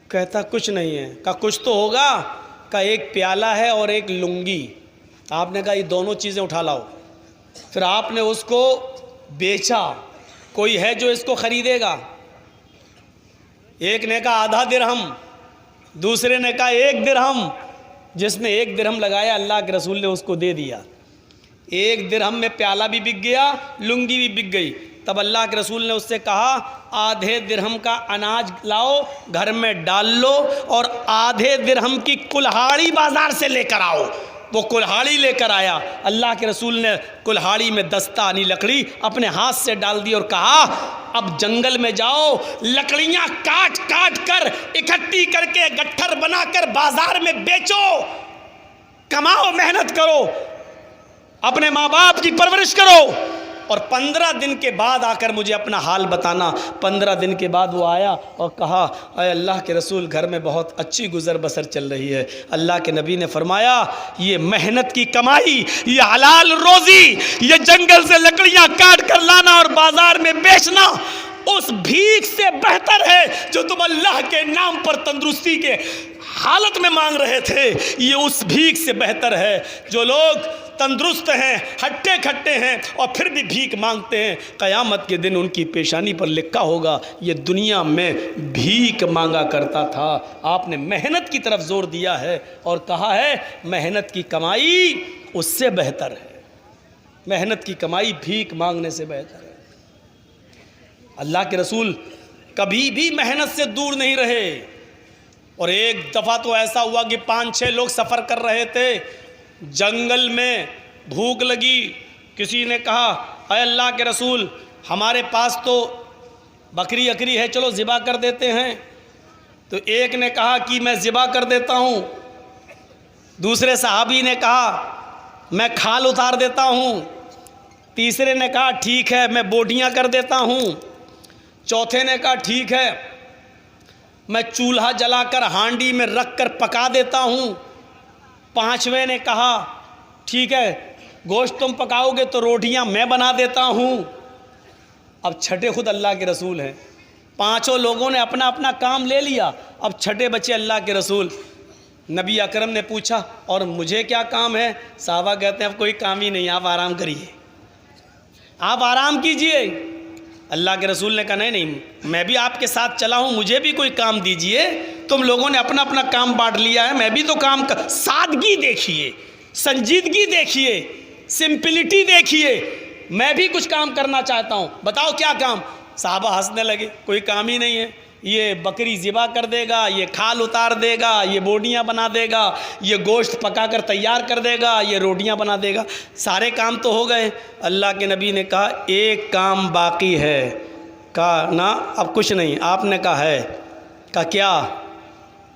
کہتا کچھ نہیں ہے۔ کہا کچھ تو ہوگا؟ کہا ایک پیالہ ہے اور ایک لنگی۔ آپ نے کہا یہ دونوں چیزیں اٹھا لاؤ۔ پھر آپ نے اس کو بیچا، کوئی ہے جو اس کو خریدے گا؟ ایک نے کہا آدھا درہم، دوسرے نے کہا 1 درہم۔ جس نے 1 درہم لگایا اللہ کے رسول نے اس کو دے دیا۔ 1 درہم میں پیالہ بھی بک گیا، لنگی بھی بک گئی۔ تب اللہ کے رسول نے اس سے کہا آدھے درہم کا اناج لاؤ، گھر میں ڈال لو، اور آدھے درہم کی کلہاڑی بازار سے لے کر آؤ۔ وہ کلہاڑی لے کر آیا۔ اللہ کے رسول نے کلہاڑی میں دستانی لکڑی اپنے ہاتھ سے ڈال دی اور کہا اب جنگل میں جاؤ، لکڑیاں کاٹ کاٹ کر اکٹھی کر کے گٹھر بنا کر بازار میں بیچو، کماؤ، محنت کرو، اپنے ماں باپ کی پرورش کرو، اور 15 دن کے بعد آ کر مجھے اپنا حال بتانا۔ 15 دن کے بعد وہ آیا اور کہا اے اللہ کے رسول گھر میں بہت اچھی گزر بسر چل رہی ہے۔ اللہ کے نبی نے فرمایا یہ محنت کی کمائی، یہ حلال روزی، یہ جنگل سے لکڑیاں کاٹ کر لانا اور بازار میں بیچنا اس بھیک سے بہتر ہے جو تم اللہ کے نام پر تندرستی کے حالت میں مانگ رہے تھے۔ یہ اس بھیک سے بہتر ہے جو لوگ تندرست ہیں، ہٹے کھٹے ہیں، اور پھر بھی بھیک مانگتے ہیں۔ قیامت کے دن ان کی پیشانی پر لکھا ہوگا یہ دنیا میں بھیک مانگا کرتا تھا۔ آپ نے محنت کی طرف زور دیا ہے اور کہا ہے محنت کی کمائی اس سے بہتر ہے، محنت کی کمائی بھیک مانگنے سے بہتر ہے۔ اللہ کے رسول کبھی بھی محنت سے دور نہیں رہے۔ اور ایک دفعہ تو ایسا ہوا کہ 5-6 لوگ سفر کر رہے تھے، جنگل میں بھوک لگی، کسی نے کہا اے اللہ کے رسول ہمارے پاس تو بکری اکری ہے، چلو ذبح کر دیتے ہیں۔ تو ایک نے کہا کہ میں ذبح کر دیتا ہوں، دوسرے صحابی نے کہا میں کھال اتار دیتا ہوں، تیسرے نے کہا ٹھیک ہے میں بوٹیاں کر دیتا ہوں، چوتھے نے کہا ٹھیک ہے میں چولہا جلا کر ہانڈی میں رکھ کر پکا دیتا ہوں، پانچویں نے کہا ٹھیک ہے گوشت تم پکاؤ گے تو روٹیاں میں بنا دیتا ہوں۔ اب چھٹے خود اللہ کے رسول ہیں، پانچوں لوگوں نے اپنا اپنا کام لے لیا، اب چھٹے بچے اللہ کے رسول۔ نبی اکرم نے پوچھا اور مجھے کیا کام ہے؟ صحابہ کہتے ہیں اب کوئی کام ہی نہیں، آپ آرام کریے، آپ آرام کیجئے۔ اللہ کے رسول نے کہا نہیں میں بھی آپ کے ساتھ چلا ہوں، مجھے بھی کوئی کام دیجئے، تم لوگوں نے اپنا اپنا کام بانٹ لیا ہے، میں بھی تو کام سادگی دیکھیے، سنجیدگی دیکھیے، سمپلٹی دیکھیے، میں بھی کچھ کام کرنا چاہتا ہوں، بتاؤ کیا کام؟ صحابہ ہنسنے لگے، کوئی کام ہی نہیں ہے، یہ بکری ذبح کر دے گا، یہ کھال اتار دے گا، یہ بوٹیاں بنا دے گا، یہ گوشت پکا کر تیار کر دے گا، یہ روٹیاں بنا دے گا، سارے کام تو ہو گئے۔ اللہ کے نبی نے کہا ایک کام باقی ہے۔ کہا نا اب کچھ نہیں۔ آپ نے کہا ہے۔ کہا کیا؟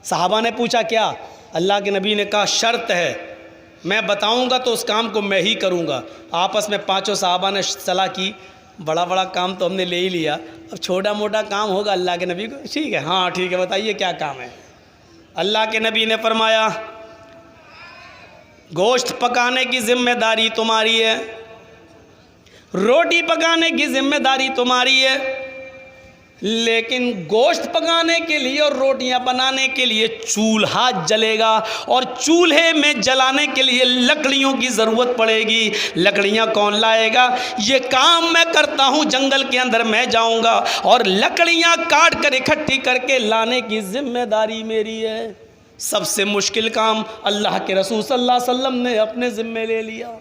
صحابہ نے پوچھا کیا؟ اللہ کے نبی نے کہا شرط ہے، میں بتاؤں گا تو اس کام کو میں ہی کروں گا۔ آپس میں پانچوں صحابہ نے صلاح کی بڑا بڑا کام تو ہم نے لے ہی لیا، اب چھوٹا موٹا کام ہوگا۔ اللہ کے نبی کو ٹھیک ہے، ہاں ٹھیک ہے، بتائیے کیا کام ہے؟ اللہ کے نبی نے فرمایا گوشت پکانے کی ذمہ داری تمہاری ہے، روٹی پکانے کی ذمہ داری تمہاری ہے، لیکن گوشت پکانے کے لیے اور روٹیاں بنانے کے لیے چولہا جلے گا، اور چولہے میں جلانے کے لیے لکڑیوں کی ضرورت پڑے گی۔ لکڑیاں کون لائے گا؟ یہ کام میں کرتا ہوں، جنگل کے اندر میں جاؤں گا اور لکڑیاں کاٹ کر اکٹھی کر کے لانے کی ذمہ داری میری ہے۔ سب سے مشکل کام اللہ کے رسول صلی اللہ علیہ وسلم نے اپنے ذمے لے لیا،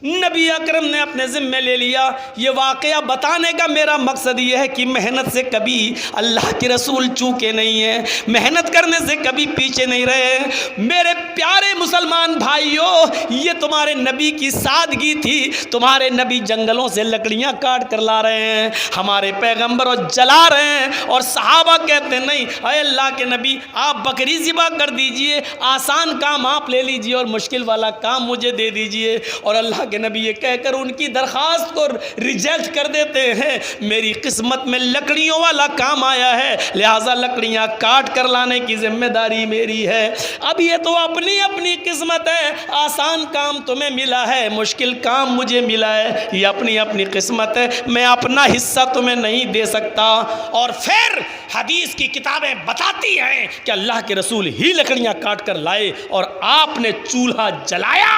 نبی اکرم نے اپنے ذمے لے لیا۔ یہ واقعہ بتانے کا میرا مقصد یہ ہے کہ محنت سے کبھی اللہ کے رسول چوکے نہیں ہیں، محنت کرنے سے کبھی پیچھے نہیں رہے۔ میرے پیارے مسلمان بھائیوں، یہ تمہارے نبی کی سادگی تھی۔ تمہارے نبی جنگلوں سے لکڑیاں کاٹ کر لا رہے ہیں، ہمارے پیغمبر اور جلا رہے ہیں، اور صحابہ کہتے ہیں نہیں اے اللہ کے نبی آپ بکری ذبح کر دیجئے، آسان کام آپ لے لیجئے اور مشکل والا کام مجھے دے دیجئے۔ اور اللہ کے کے نبی یہ کہہ کر ان کی درخواست کو ریجیکٹ کر دیتے ہیں، میری قسمت میں لکڑیوں والا کام آیا ہے، لہٰذا لکڑیاں کاٹ کر لانے کی ذمہ داری میری ہے۔ اب یہ تو اپنی اپنی قسمت ہے، آسان کام تمہیں ملا ہے، مشکل کام مجھے ملا ہے، یہ اپنی اپنی قسمت ہے، میں اپنا حصہ تمہیں نہیں دے سکتا۔ اور پھر حدیث کی کتابیں بتاتی ہیں کہ اللہ کے رسول ہی لکڑیاں کاٹ کر لائے اور آپ نے چولہا جلایا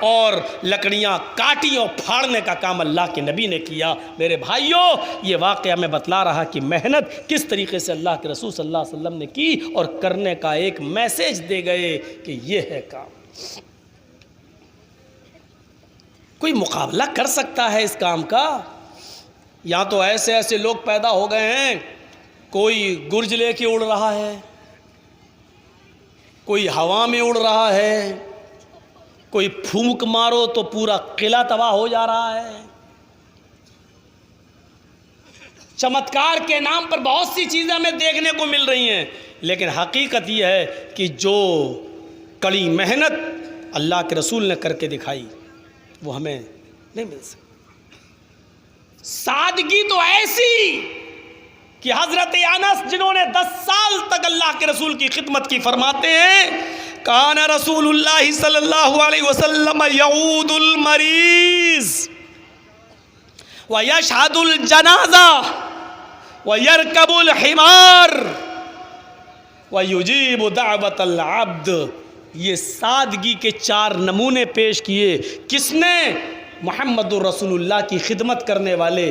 اور لکڑیاں کاٹی اور پھاڑنے کا کام اللہ کے نبی نے کیا۔ میرے بھائیوں، یہ واقعہ میں بتلا رہا کہ محنت کس طریقے سے اللہ کے رسول صلی اللہ علیہ وسلم نے کی اور کرنے کا ایک میسج دے گئے کہ یہ ہے کام۔ کوئی مقابلہ کر سکتا ہے اس کام کا؟ یہاں تو ایسے ایسے لوگ پیدا ہو گئے ہیں، کوئی گرج لے کے اڑ رہا ہے، کوئی ہوا میں اڑ رہا ہے، کوئی پھونک مارو تو پورا قلعہ تباہ ہو جا رہا ہے۔ چمتکار کے نام پر بہت سی چیزیں ہمیں دیکھنے کو مل رہی ہیں، لیکن حقیقت یہ ہے کہ جو کڑی محنت اللہ کے رسول نے کر کے دکھائی وہ ہمیں نہیں مل سکتی۔ سادگی تو ایسی کہ حضرت انس جنہوں نے 10 سال تک اللہ کے رسول کی خدمت کی فرماتے ہیں کان رسول اللہ صلی اللہ علیہ وسلم یعود المریض ویشہد الجنازہ ویرکب الحمار ویجیب دعوت العبد۔ یہ سادگی کے 4 نمونے پیش کیے، کس نے؟ محمد الرسول اللہ کی خدمت کرنے والے،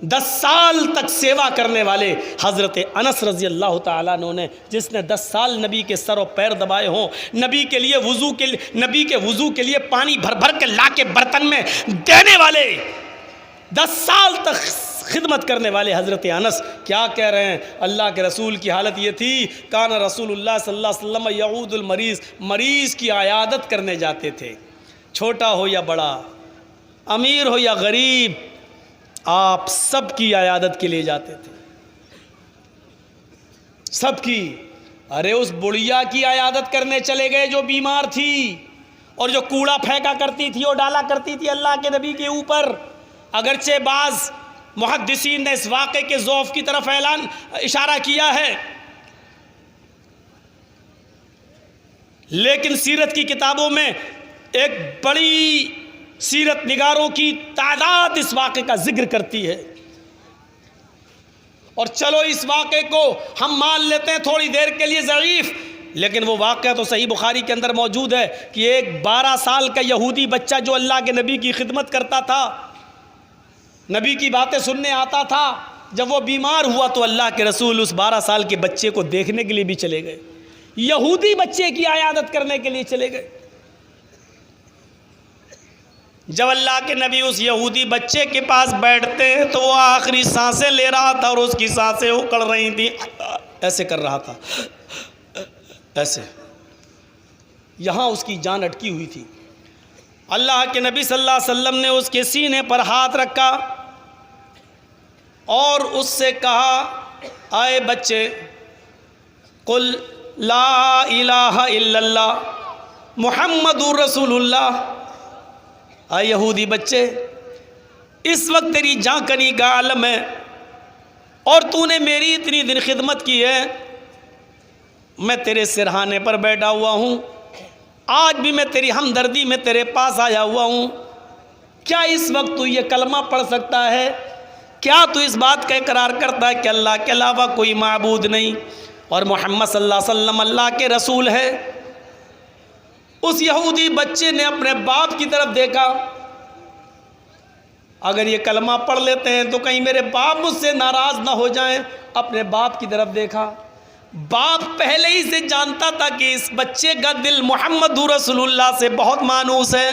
10 سال تک سیوا کرنے والے حضرت انس رضی اللہ تعالیٰ عنہ نے، جس نے 10 سال نبی کے سر و پیر دبائے ہوں، نبی کے وضو کے لیے پانی بھر بھر کے لا کے برتن میں دینے والے، 10 سال تک خدمت کرنے والے حضرت انس کیا کہہ رہے ہیں؟ اللہ کے رسول کی حالت یہ تھی، کان رسول اللہ صلی اللہ علیہ وسلم یعود المریض، مریض کی عیادت کرنے جاتے تھے، چھوٹا ہو یا بڑا، امیر ہو یا غریب، آپ سب کی عیادت کے لیے جاتے تھے، سب کی۔ ارے اس بڑھیا کی عیادت کرنے چلے گئے جو بیمار تھی اور جو کوڑا پھینکا کرتی تھی اور ڈالا کرتی تھی اللہ کے نبی کے اوپر۔ اگرچہ بعض محدثین نے اس واقعے کے ضعف کی طرف اشارہ کیا ہے، لیکن سیرت کی کتابوں میں ایک بڑی سیرت نگاروں کی تعداد اس واقعے کا ذکر کرتی ہے۔ اور چلو اس واقعے کو ہم مان لیتے ہیں تھوڑی دیر کے لیے ضعیف، لیکن وہ واقعہ تو صحیح بخاری کے اندر موجود ہے کہ ایک 12 سال کا یہودی بچہ جو اللہ کے نبی کی خدمت کرتا تھا، نبی کی باتیں سننے آتا تھا، جب وہ بیمار ہوا تو اللہ کے رسول اس 12 سال کے بچے کو دیکھنے کے لیے بھی چلے گئے، یہودی بچے کی عیادت کرنے کے لیے چلے گئے۔ جب اللہ کے نبی اس یہودی بچے کے پاس بیٹھتے ہیں تو وہ آخری سانسیں لے رہا تھا اور اس کی سانسیں اکڑ رہی تھیں، ایسے کر رہا تھا، ایسے، یہاں اس کی جان اٹکی ہوئی تھی۔ اللہ کے نبی صلی اللہ علیہ وسلم نے اس کے سینے پر ہاتھ رکھا اور اس سے کہا، اے بچے، قل لا الہ الا اللہ محمد رسول اللہ۔ اے یہودی بچے، اس وقت تیری جاں کنی کا عالم ہے اور تو نے میری اتنی دن خدمت کی ہے، میں تیرے سرہانے پر بیٹھا ہوا ہوں، آج بھی میں تیری ہمدردی میں تیرے پاس آیا ہوا ہوں، کیا اس وقت تو یہ کلمہ پڑھ سکتا ہے؟ کیا تو اس بات کا اقرار کرتا ہے کہ اللہ کے علاوہ کوئی معبود نہیں اور محمد صلی اللہ علیہ وسلم اللہ کے رسول ہے؟ اس یہودی بچے نے اپنے باپ کی طرف دیکھا، اگر یہ کلمہ پڑھ لیتے ہیں تو کہیں میرے باپ مجھ سے ناراض نہ ہو جائیں، اپنے باپ کی طرف دیکھا۔ باپ پہلے ہی سے جانتا تھا کہ اس بچے کا دل محمد رسول اللہ سے بہت مانوس ہے،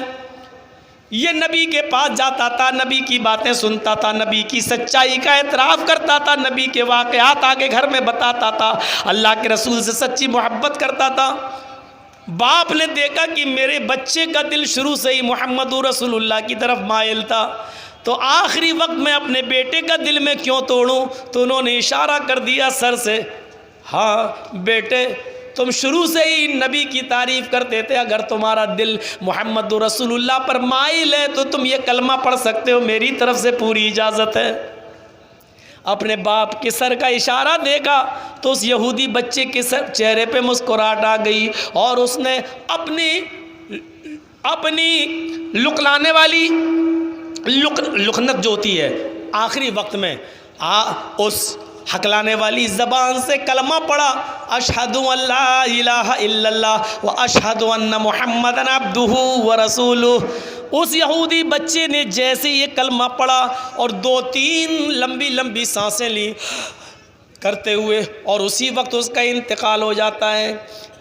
یہ نبی کے پاس جاتا تھا، نبی کی باتیں سنتا تھا، نبی کی سچائی کا اعتراف کرتا تھا، نبی کے واقعات آگے گھر میں بتاتا تھا، اللہ کے رسول سے سچی محبت کرتا تھا۔ باپ نے دیکھا کہ میرے بچے کا دل شروع سے ہی محمد رسول اللہ کی طرف مائل تھا، تو آخری وقت میں اپنے بیٹے کا دل میں کیوں توڑوں؟ تو انہوں نے اشارہ کر دیا سر سے، ہاں بیٹے، تم شروع سے ہی نبی کی تعریف کرتے تھے، اگر تمہارا دل محمد رسول اللہ پر مائل ہے تو تم یہ کلمہ پڑھ سکتے ہو، میری طرف سے پوری اجازت ہے۔ اپنے باپ کے سر کا اشارہ دیکھا تو اس یہودی بچے کے چہرے پہ مسکراہٹ آ گئی، اور اس نے اپنی لکلانے والی لکنت جو ہوتی ہے آخری وقت میں اس ہکلانے والی زبان سے کلمہ پڑھا، اشہد ان لا الہ الا اللہ و اشہد ان محمد عبدہ و رسولہ۔ اس یہودی بچے نے جیسے یہ کلمہ پڑھا اور 2-3 لمبی لمبی سانسیں لی کرتے ہوئے، اور اسی وقت اس کا انتقال ہو جاتا ہے۔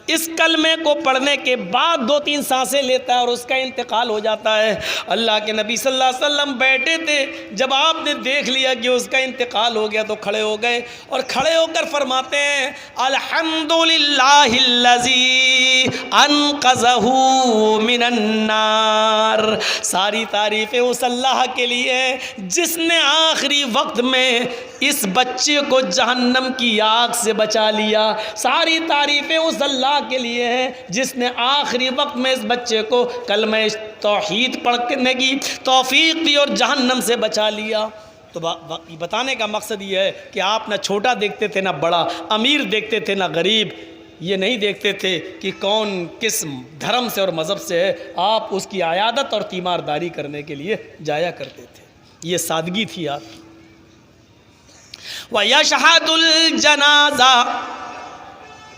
اس کلمے کو پڑھنے کے بعد 2-3 سانسیں لیتا ہے اور اس کا انتقال ہو جاتا ہے۔ اللہ کے نبی صلی اللہ علیہ وسلم بیٹھے تھے، جب آپ نے دیکھ لیا کہ اس کا انتقال ہو گیا تو کھڑے ہو گئے، اور کھڑے ہو کر فرماتے ہیں الحمدللہ الذی انقذہ من النار۔ ساری تعریفیں اس اللہ کے لیے ہیں جس نے آخری وقت میں اس بچے کو جہنم کی آگ سے بچا لیا۔ ساری تعریفیں اس اللہ کے لیے ہیں جس نے آخری وقت میں اس بچے کو کلمہ توحید پڑھنے کی توفیق دی اور جہنم سے بچا لیا۔ تو بتانے کا مقصد یہ ہے کہ آپ نہ چھوٹا دیکھتے تھے نہ بڑا، امیر دیکھتے تھے نہ غریب، یہ نہیں دیکھتے تھے کہ کون کس دھرم سے اور مذہب سے ہے، آپ اس کی عیادت اور تیمارداری کرنے کے لیے جایا کرتے تھے۔ یہ سادگی تھی آپ کی۔ وَيَشْهَدُ الْجَنَازَةَ،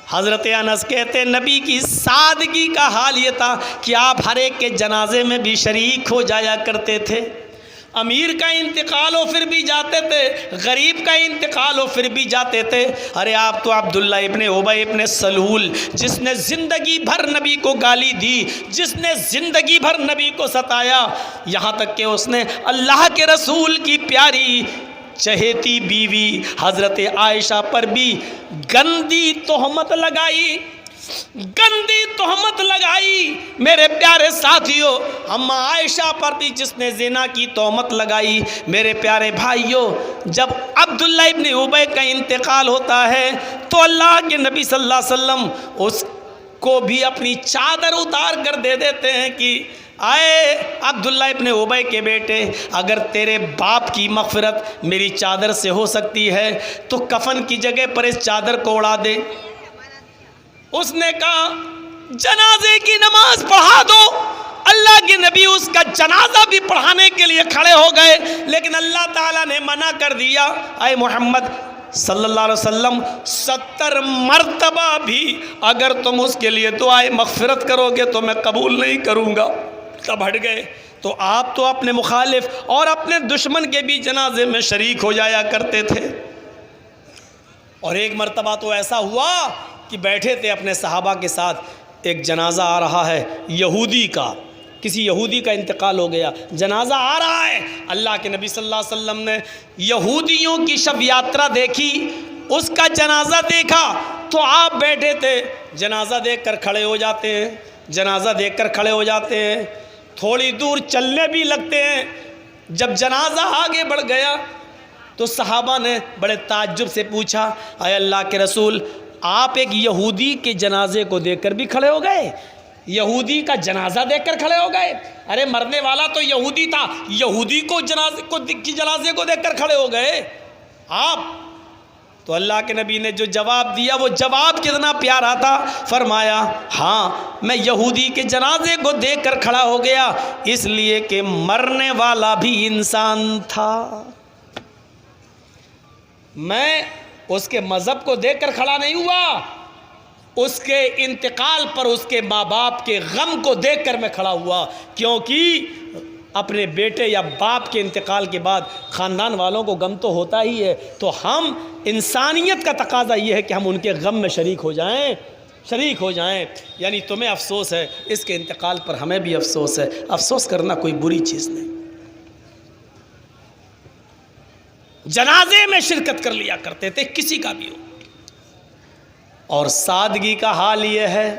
حضرت انس کہتے نبی کی سادگی کا حال یہ تھا کہ آپ ہر ایک کے جنازے میں بھی شریک ہو جایا کرتے تھے۔ امیر کا انتقال ہو پھر بھی جاتے تھے، غریب کا انتقال ہو پھر بھی جاتے تھے۔ ارے آپ تو عبداللہ ابن ابی ابن سلول، جس نے زندگی بھر نبی کو گالی دی، جس نے زندگی بھر نبی کو ستایا، یہاں تک کہ اس نے اللہ کے رسول کی پیاری چہیتی بیوی حضرت عائشہ پر بھی گندی تہمت لگائی۔ میرے پیارے ساتھیوں، اما عائشہ پر بھی جس نے زنا کی تہمت لگائی۔ میرے پیارے بھائیوں، جب عبداللہ ابن ابی کا انتقال ہوتا ہے تو اللہ کے نبی صلی اللہ علیہ وسلم اس کو بھی اپنی چادر اتار کر دے دیتے ہیں کہ آئے عبداللہ ابن ابی کے بیٹے، اگر تیرے باپ کی مغفرت میری چادر سے ہو سکتی ہے تو کفن کی جگہ پر اس چادر کو اڑا دے۔ اس نے کہا جنازے کی نماز پڑھا دو۔ اللہ کے نبی اس کا جنازہ بھی پڑھانے کے لیے کھڑے ہو گئے، لیکن اللہ تعالیٰ نے منع کر دیا، اے محمد صلی اللہ علیہ وسلم 70 مرتبہ بھی اگر تم اس کے لیے دعائے مغفرت کرو گے تو میں قبول نہیں کروں گا۔ تب ہٹ گئے۔ تو آپ تو اپنے مخالف اور اپنے دشمن کے بھی جنازے میں شریک ہو جایا کرتے تھے۔ اور ایک مرتبہ تو ایسا ہوا کہ بیٹھے تھے اپنے صحابہ کے ساتھ، ایک جنازہ آ رہا ہے یہودی کا، کسی یہودی کا انتقال ہو گیا، جنازہ آ رہا ہے۔ اللہ کے نبی صلی اللہ علیہ وسلم نے یہودیوں کی شب یاترا دیکھی، اس کا جنازہ دیکھا تو آپ بیٹھے تھے، جنازہ دیکھ کر کھڑے ہو جاتے ہیں، جنازہ دیکھ کر کھڑے ہو جاتے ہیں، تھوڑی دور چلنے بھی لگتے ہیں۔ جب جنازہ آگے بڑھ گیا تو صحابہ نے بڑے تعجب سے پوچھا، اے اللہ کے رسول، آپ ایک یہودی کے جنازے کو دیکھ کر بھی کھڑے ہو گئے؟ یہودی کا جنازہ دیکھ کر کھڑے ہو گئے؟ ارے مرنے والا تو یہودی تھا، یہودی کو جنازے کو دیکھ کر کھڑے ہو گئے آپ؟ تو اللہ کے نبی نے جو جواب دیا وہ جواب کتنا پیارا تھا، فرمایا ہاں میں یہودی کے جنازے کو دیکھ کر کھڑا ہو گیا اس لیے کہ مرنے والا بھی انسان تھا، میں اس کے مذہب کو دیکھ کر کھڑا نہیں ہوا، اس کے انتقال پر اس کے ماں باپ کے غم کو دیکھ کر میں کھڑا ہوا، کیونکہ اپنے بیٹے یا باپ کے انتقال کے بعد خاندان والوں کو غم تو ہوتا ہی ہے، تو ہم انسانیت کا تقاضا یہ ہے کہ ہم ان کے غم میں شریک ہو جائیں۔ یعنی تمہیں افسوس ہے اس کے انتقال پر، ہمیں بھی افسوس ہے، افسوس کرنا کوئی بری چیز نہیں۔ جنازے میں شرکت کر لیا کرتے تھے کسی کا بھی ہو۔ اور سادگی کا حال یہ ہے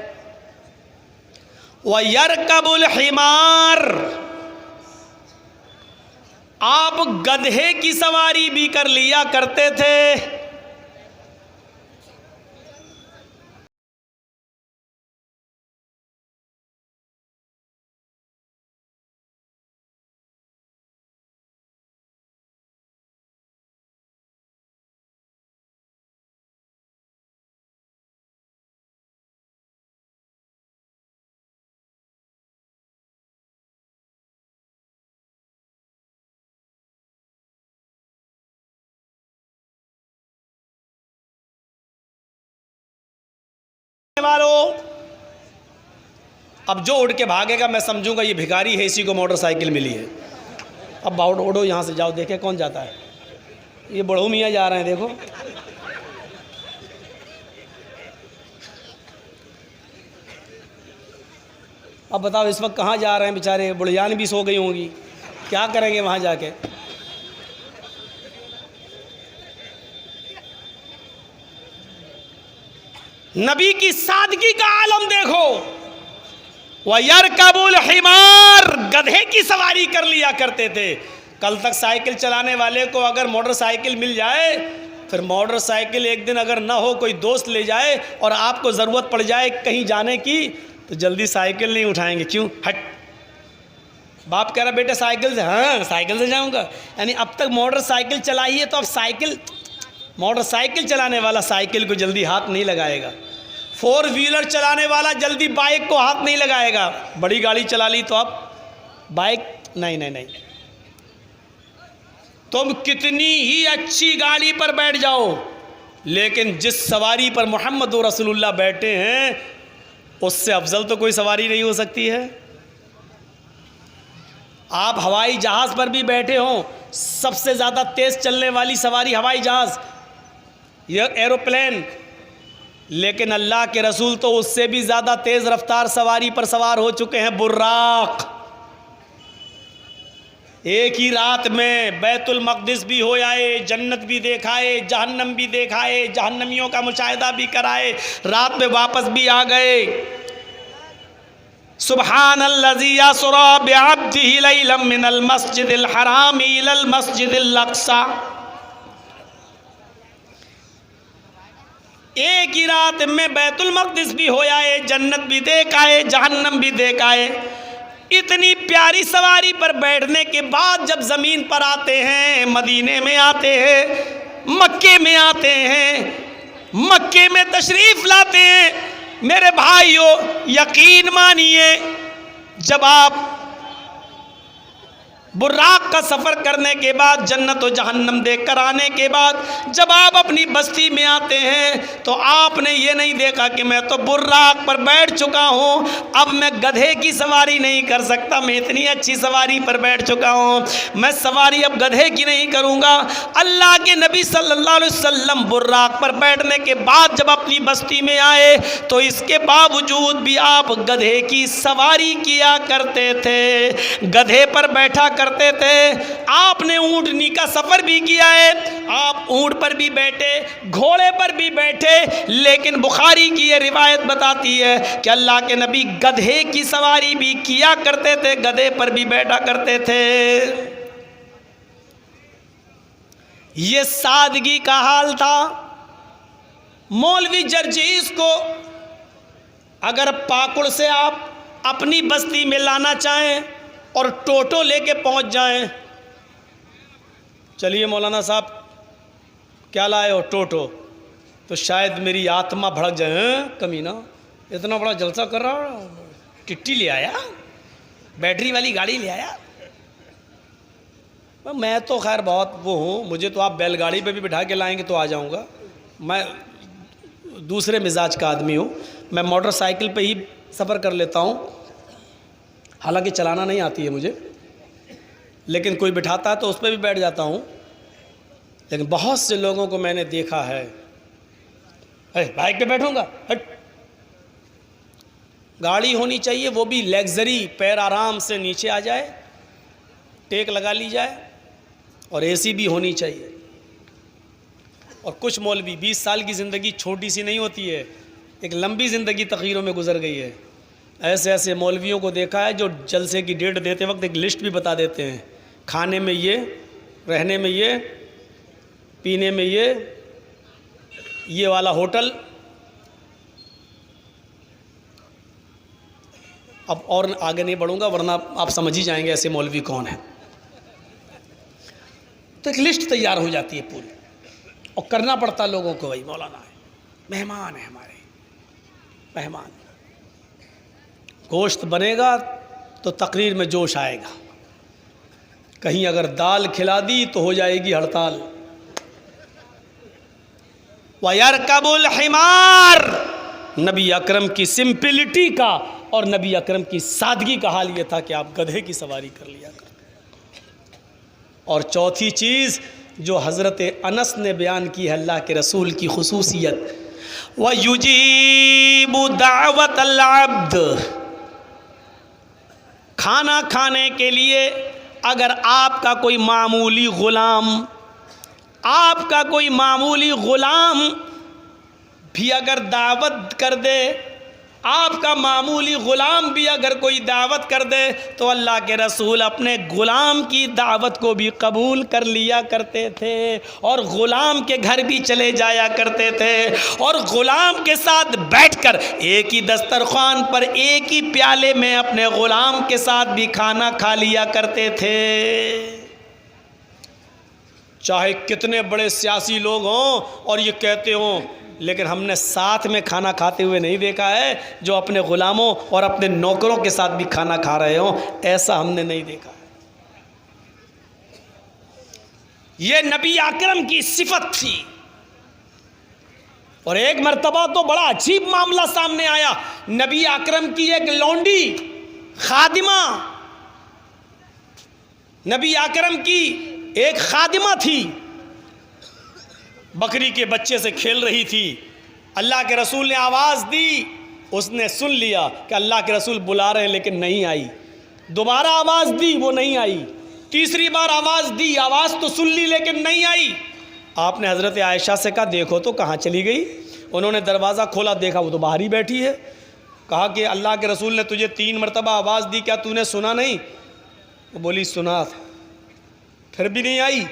وَيَرْكَبُ الْحِمَارِ، آپ گدھے کی سواری بھی کر لیا کرتے تھے۔ والوں اب جو اڑ کے بھاگے گا میں سمجھوں گا یہ بھکاری ہے، اسی کو موٹر سائیکل ملی ہے۔ اب اڑو یہاں سے، جاؤ دیکھیں کون جاتا ہے۔ یہ بڑھو میاں جا رہے ہیں، دیکھو اب بتاؤ اس وقت کہاں جا رہے ہیں بیچارے، بڑھیان بھی سو گئی ہوں گی، کیا کریں گے وہاں جا کے۔ نبی کی سادگی کا عالم دیکھو، وَيَرْكَبُ الْحِمَارَ، گدھے کی سواری کر لیا کرتے تھے۔ کل تک سائیکل چلانے والے کو اگر موٹر سائیکل مل جائے، پھر موٹر سائیکل ایک دن اگر نہ ہو، کوئی دوست لے جائے اور آپ کو ضرورت پڑ جائے کہیں جانے کی، تو جلدی سائیکل نہیں اٹھائیں گے، کیوں؟ ہٹ، باپ کہہ رہا بیٹے سائیکل سے، ہاں سائیکل سے جاؤں گا۔ یعنی اب تک موٹر سائیکل چلائی ہے تو اب موٹر سائیکل چلانے والا سائیکل کو جلدی ہاتھ نہیں لگائے گا، 4 ویلر چلانے والا جلدی بائک کو ہاتھ نہیں لگائے گا۔ بڑی گاڑی چلا لی تو اب بائک نہیں۔ تم کتنی ہی اچھی گاڑی پر بیٹھ جاؤ، لیکن جس سواری پر محمد رسول اللہ بیٹھے ہیں اس سے افضل تو کوئی سواری نہیں ہو سکتی ہے۔ آپ ہوائی جہاز پر بھی بیٹھے ہوں، سب سے زیادہ تیز چلنے والی سواری ہوائی جہاز، یہ ایروپلین، لیکن اللہ کے رسول تو اس سے بھی زیادہ تیز رفتار سواری پر سوار ہو چکے ہیں، براق۔ ایک ہی رات میں بیت المقدس بھی ہو آئے، جنت بھی دیکھائے، جہنم بھی دیکھائے، جہنمیوں کا مشاہدہ بھی کرائے، رات میں واپس بھی آ گئے۔ سبحان الذی اسری بعبدہ لیلا من المسجد الحرام الی المسجد الاقصی۔ ایک ہی رات میں بیت المقدس بھی ہو آئے، جنت بھی دیکھ آئے، جہنم بھی دیکھ آئے۔ اتنی پیاری سواری پر بیٹھنے کے بعد جب زمین پر آتے ہیں، مدینے میں آتے ہیں، مکے میں آتے ہیں، مکے میں تشریف لاتے ہیں، میرے بھائیو یقین مانیے، جب آپ براق کا سفر کرنے کے بعد، جنت و جہنم دیکھ کر آنے کے بعد جب آپ اپنی بستی میں آتے ہیں تو آپ نے یہ نہیں دیکھا کہ میں تو براق پر بیٹھ چکا ہوں، اب میں گدھے کی سواری نہیں کر سکتا، میں اتنی اچھی سواری پر بیٹھ چکا ہوں، میں سواری اب گدھے کی نہیں کروں گا۔ اللہ کے نبی صلی اللہ علیہ وسلم براق پر بیٹھنے کے بعد جب اپنی بستی میں آئے تو اس کے باوجود بھی آپ گدھے کی سواری کیا کرتے تھے، گدھے پر بیٹھا کرتے تھے۔ آپ نے اونٹنی کا سفر بھی کیا ہے، آپ اونٹ پر بھی بیٹھے، گھوڑے پر بھی بیٹھے، لیکن بخاری کی یہ روایت بتاتی ہے کہ اللہ کے نبی گدھے کی سواری بھی کیا کرتے تھے، گدھے پر بھی بیٹھا کرتے تھے۔ یہ سادگی کا حال تھا۔ مولوی جرجیز کو اگر پاکڑ سے آپ اپنی بستی میں لانا چاہیں اور ٹوٹو لے کے پہنچ جائیں، چلیے مولانا صاحب کیا لائے ہو؟ ٹوٹو، تو شاید میری آتما بھڑک جائے، کمینہ اتنا بڑا جلسہ کر رہا، ٹٹی لے آیا، بیٹری والی گاڑی لے آیا۔ میں تو خیر بہت وہ ہوں، مجھے تو آپ بیل گاڑی پہ بھی بٹھا کے لائیں گے تو آ جاؤں گا، میں دوسرے مزاج کا آدمی ہوں، میں موٹر سائیکل پہ ہی سفر کر لیتا ہوں، حالانکہ چلانا نہیں آتی ہے مجھے، لیکن کوئی بٹھاتا ہے تو اس پہ بھی بیٹھ جاتا ہوں۔ لیکن بہت سے لوگوں کو میں نے دیکھا ہے، بائک پہ بیٹھوں گا، ہٹ، گاڑی ہونی چاہیے وہ بھی لیگزری، پیر آرام سے نیچے آ جائے، ٹیک لگا لی جائے، اور اے سی بھی ہونی چاہیے۔ اور کچھ مولوی 20 سال کی زندگی چھوٹی سی نہیں ہوتی ہے، ایک لمبی زندگی تقریروں میں گزر گئی ہے۔ ایسے ایسے مولویوں کو دیکھا ہے جو جلسے کی ڈیٹ دیتے وقت ایک لسٹ بھی بتا دیتے ہیں، کھانے میں یہ، رہنے میں یہ، پینے میں یہ والا ہوٹل۔ اب اور آگے نہیں بڑھوں گا ورنہ آپ سمجھ ہی جائیں گے ایسے مولوی کون ہیں۔ تو ایک لسٹ تیار ہو جاتی ہے پوری، اور کرنا پڑتا لوگوں کو، بھائی مولانا ہے، مہمان ہے ہمارے، مہمان، گوشت بنے گا تو تقریر میں جوش آئے گا، کہیں اگر دال کھلا دی تو ہو جائے گی ہڑتال۔ وَيَرْكَبُ الْحِمَارَ، نبی اکرم کی سمپلٹی کا اور نبی اکرم کی سادگی کا حال یہ تھا کہ آپ گدھے کی سواری کر لیا کرتے۔ اور چوتھی چیز جو حضرت انس نے بیان کی ہے اللہ کے رسول کی خصوصیت، وَيُجِيبُ دَعْوَةَ الْعَبْدِ، کھانا کھانے کے لیے اگر آپ کا کوئی معمولی غلام بھی اگر دعوت کر دے، آپ کا معمولی غلام بھی اگر کوئی دعوت کر دے تو اللہ کے رسول اپنے غلام کی دعوت کو بھی قبول کر لیا کرتے تھے، اور غلام کے گھر بھی چلے جایا کرتے تھے، اور غلام کے ساتھ بیٹھ کر ایک ہی دسترخوان پر ایک ہی پیالے میں اپنے غلام کے ساتھ بھی کھانا کھا لیا کرتے تھے۔ چاہے کتنے بڑے سیاسی لوگ ہوں اور یہ کہتے ہوں، لیکن ہم نے ساتھ میں کھانا کھاتے ہوئے نہیں دیکھا ہے جو اپنے غلاموں اور اپنے نوکروں کے ساتھ بھی کھانا کھا رہے ہوں، ایسا ہم نے نہیں دیکھا ہے۔ یہ نبی اکرم کی صفت تھی۔ اور ایک مرتبہ تو بڑا عجیب معاملہ سامنے آیا، نبی اکرم کی ایک لونڈی خادمہ، نبی اکرم کی ایک خادمہ تھی، بکری کے بچے سے کھیل رہی تھی، اللہ کے رسول نے آواز دی، اس نے سن لیا کہ اللہ کے رسول بلا رہے ہیں لیکن نہیں آئی، دوبارہ آواز دی وہ نہیں آئی، تیسری بار آواز دی، آواز تو سن لی لیکن نہیں آئی۔ آپ نے حضرت عائشہ سے کہا دیکھو تو کہاں چلی گئی؟ انہوں نے دروازہ کھولا، دیکھا وہ تو باہر ہی بیٹھی ہے۔ کہا کہ اللہ کے رسول نے تجھے 3 مرتبہ آواز دی، کیا تو نے سنا نہیں؟ وہ بولی سنا تھا، پھر بھی نہیں آئی،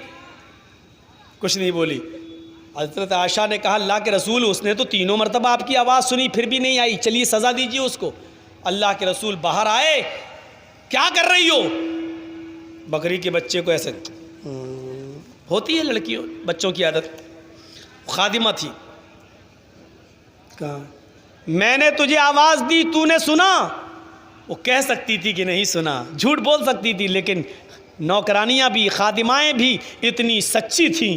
کچھ نہیں بولی۔ حضرت عائشہ نے کہا اللہ کے رسول اس نے تو 3 مرتبہ آپ کی آواز سنی پھر بھی نہیں آئی، چلیے سزا دیجیے اس کو۔ اللہ کے رسول باہر آئے، کیا کر رہی ہو؟ بکری کے بچے کو ایسے ہوتی ہے لڑکیوں بچوں کی عادت، خادمہ تھی، کہا میں نے تجھے آواز دی تو نے سنا؟ وہ کہہ سکتی تھی کہ نہیں سنا، جھوٹ بول سکتی تھی، لیکن نوکرانیاں بھی خادمائیں بھی اتنی سچی تھیں،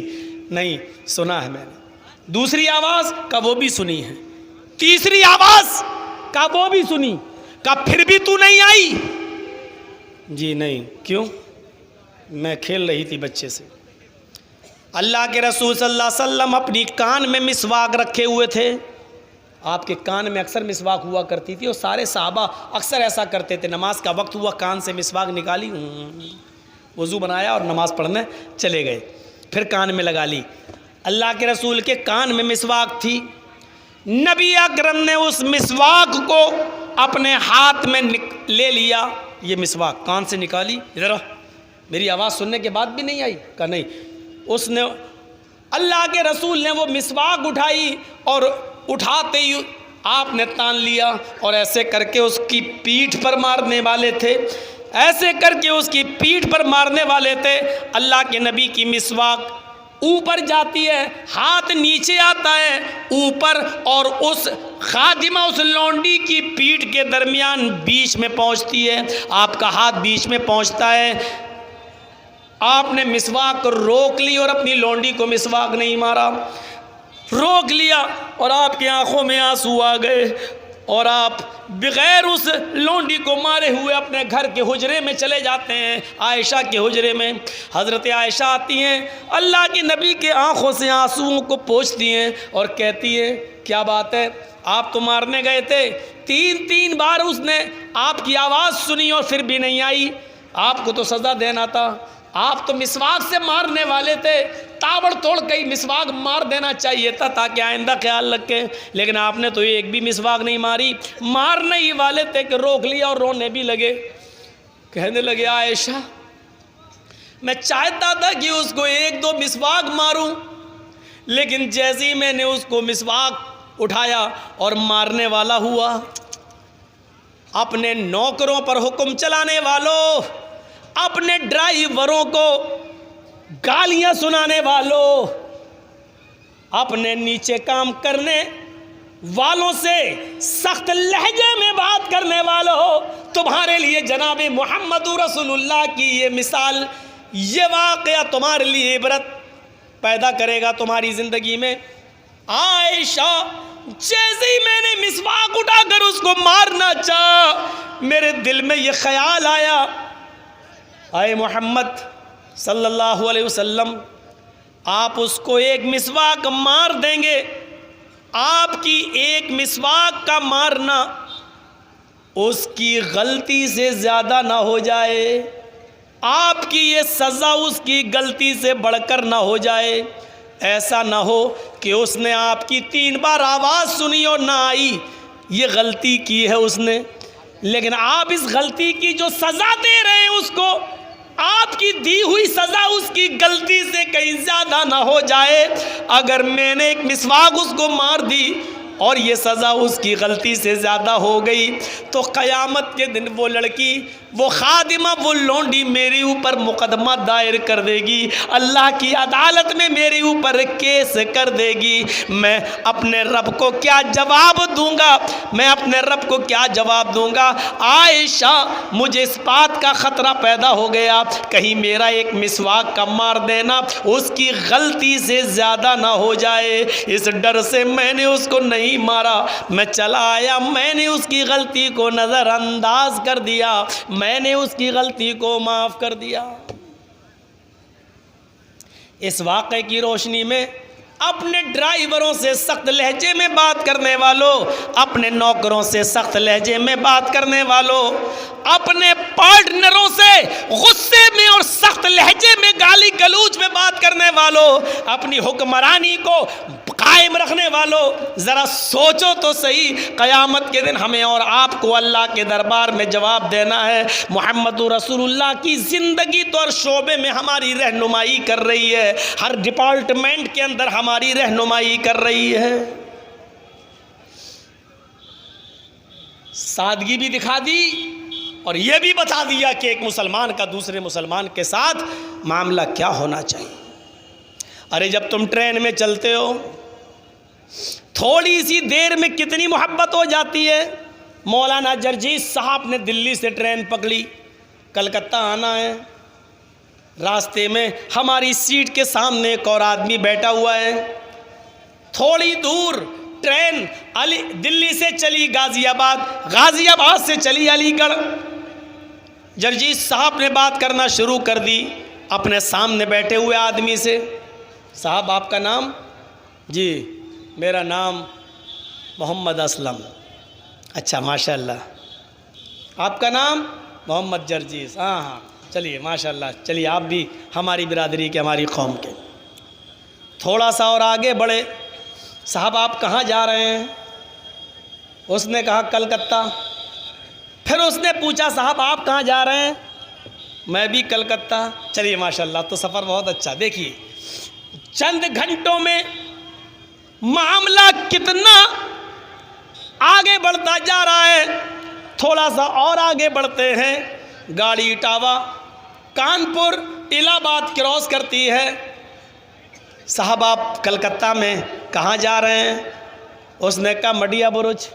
نہیں سنا ہے میں نے۔ دوسری آواز کا وہ بھی سنی ہے، تیسری آواز کا وہ بھی سنی، کا پھر بھی تو نہیں آئی؟ جی نہیں، کیوں؟ میں کھیل رہی تھی بچے سے۔ اللہ کے رسول صلی اللہ علیہ وسلم اپنی کان میں مسواک رکھے ہوئے تھے، آپ کے کان میں اکثر مسواک ہوا کرتی تھی، اور سارے صحابہ اکثر ایسا کرتے تھے، نماز کا وقت ہوا کان سے مسواک نکالی، وضو بنایا اور نماز پڑھنے چلے گئے، پھر کان میں لگا لی۔ اللہ کے رسول کے کان میں مسواک تھی، نبی اکرم نے اس مسواک کو اپنے ہاتھ میں لے لیا، یہ مسواک کان سے نکالی، ادھر میری آواز سننے کے بعد بھی نہیں آئی؟ کہا نہیں۔ اس نے اللہ کے رسول نے وہ مسواک اٹھائی اور اٹھاتے ہی آپ نے تان لیا اور ایسے کر کے اس کی پیٹھ پر مارنے والے تھے، ایسے کر کے اس کی پیٹھ پر مارنے والے تھے۔ اللہ کے نبی کی مسواک اوپر جاتی ہے، ہاتھ نیچے آتا ہے اوپر، اور اس خادمہ اس لونڈی کی پیٹھ کے درمیان بیچ میں پہنچتی ہے، آپ کا ہاتھ بیچ میں پہنچتا ہے۔ آپ نے مسواک کو روک لی اور اپنی لونڈی کو مسواک نہیں مارا، روک لیا، اور آپ کی آنکھوں میں آنسو آ گئے، اور آپ بغیر اس لونڈی کو مارے ہوئے اپنے گھر کے حجرے میں چلے جاتے ہیں، عائشہ کے حجرے میں۔ حضرت عائشہ آتی ہیں، اللہ کے نبی کے آنکھوں سے آنسوؤں کو پوچھتی ہیں اور کہتی ہیں کیا بات ہے، آپ تو مارنے گئے تھے، 3 بار اس نے آپ کی آواز سنی اور پھر بھی نہیں آئی، آپ کو تو سزا دینا تھا، آپ تو مسواک سے مارنے والے تھے، تابڑ توڑ کئی مسواک مار دینا چاہیے تھا تاکہ آئندہ خیال رکھیں، لیکن آپ نے تو ایک بھی مسواک نہیں ماری، مارنے ہی والے تھے کہ روک لیا اور رونے بھی لگے۔ کہنے لگے عائشہ میں چاہتا تھا کہ اس کو 1-2 مسواک ماروں، لیکن جیسے ہی میں نے اس کو مسواک اٹھایا اور مارنے والا ہوا، اپنے نوکروں پر حکم چلانے والوں، اپنے ڈرائیوروں کو گالیاں سنانے والوں، اپنے نیچے کام کرنے والوں سے سخت لہجے میں بات کرنے والوں، تمہارے لیے جناب محمد رسول اللہ کی یہ مثال، یہ واقعہ تمہارے لیے عبرت پیدا کرے گا تمہاری زندگی میں۔ عائشہ جیسے ہی میں نے مسواک اٹھا کر اس کو مارنا چاہا، میرے دل میں یہ خیال آیا، اے محمد صلی اللہ علیہ وسلم، آپ اس کو ایک مسواک مار دیں گے، آپ کی ایک مسواک کا مارنا اس کی غلطی سے زیادہ نہ ہو جائے، آپ کی یہ سزا اس کی غلطی سے بڑھ کر نہ ہو جائے، ایسا نہ ہو کہ اس نے آپ کی 3 بار آواز سنی اور نہ آئی، یہ غلطی کی ہے اس نے، لیکن آپ اس غلطی کی جو سزا دے رہے ہیں اس کو، آپ کی دی ہوئی سزا اس کی غلطی سے کہیں زیادہ نہ ہو جائے۔ اگر میں نے ایک مسواک اس کو مار دی اور یہ سزا اس کی غلطی سے زیادہ ہو گئی تو قیامت کے دن وہ لڑکی، وہ خادمہ، وہ لونڈی میرے اوپر مقدمہ دائر کر دے گی، اللہ کی عدالت میں میرے اوپر کیس کر دے گی۔ میں اپنے رب کو کیا جواب دوں گا؟ میں اپنے رب کو کیا جواب دوں گا؟ عائشہ، مجھے اس بات کا خطرہ پیدا ہو گیا کہیں میرا ایک مسواک کا مار دینا اس کی غلطی سے زیادہ نہ ہو جائے، اس ڈر سے میں نے اس کو نہیں مارا، میں چلا آیا، میں نے اس کی غلطی کو نظر انداز کر دیا، میں نے اس کی غلطی کو معاف کر دیا۔ اس واقعے کی روشنی میں اپنے ڈرائیوروں سے سخت لہجے میں بات کرنے والوں، اپنے نوکروں سے سخت لہجے میں بات کرنے والوں، اپنے پارٹنروں سے غصے میں اور سخت لہجے میں گالی گلوچ میں بات کرنے والوں، اپنی حکمرانی کو قائم رکھنے والوں، ذرا سوچو تو صحیح، قیامت کے دن ہمیں اور آپ کو اللہ کے دربار میں جواب دینا ہے۔ محمد رسول اللہ کی زندگی تو ہر شعبے میں ہماری رہنمائی کر رہی ہے، ہر ڈپارٹمنٹ کے اندر ہماری رہنمائی کر رہی ہے۔ سادگی بھی دکھا دی اور یہ بھی بتا دیا کہ ایک مسلمان کا دوسرے مسلمان کے ساتھ معاملہ کیا ہونا چاہیے۔ ارے جب تم ٹرین میں چلتے ہو، تھوڑی سی دیر میں کتنی محبت ہو جاتی ہے۔ مولانا جرجیس صاحب نے دلی سے ٹرین پکڑی، کلکتہ آنا ہے، راستے میں ہماری سیٹ کے سامنے ایک اور آدمی بیٹھا ہوا ہے، تھوڑی دور ٹرین دلی سے چلی غازی آباد، غازی آباد سے چلی علی گڑھ۔ جرجیس صاحب نے بات کرنا شروع کر دی اپنے سامنے بیٹھے ہوئے آدمی سے، صاحب آپ کا نام؟ جی میرا نام محمد اسلم۔ اچھا ماشاءاللہ، آپ کا نام؟ محمد جرجیس۔ ہاں چلیے ماشاءاللہ، چلیے آپ بھی ہماری برادری کے، ہماری قوم کے۔ تھوڑا سا اور آگے بڑھے، صاحب آپ کہاں جا رہے ہیں؟ اس نے کہا کلکتہ۔ پھر اس نے پوچھا صاحب آپ کہاں جا رہے ہیں؟ میں بھی کلکتہ۔ چلیے ماشاءاللہ، تو سفر بہت اچھا۔ دیکھیے چند گھنٹوں میں معاملہ کتنا آگے بڑھتا جا رہا ہے۔ تھوڑا سا اور آگے بڑھتے ہیں، گاڑی اٹاوا کانپور الہ آباد کراس کرتی ہے۔ صاحب آپ کلکتہ میں کہاں جا رہے ہیں؟ اس نے کہا مڈیا برج۔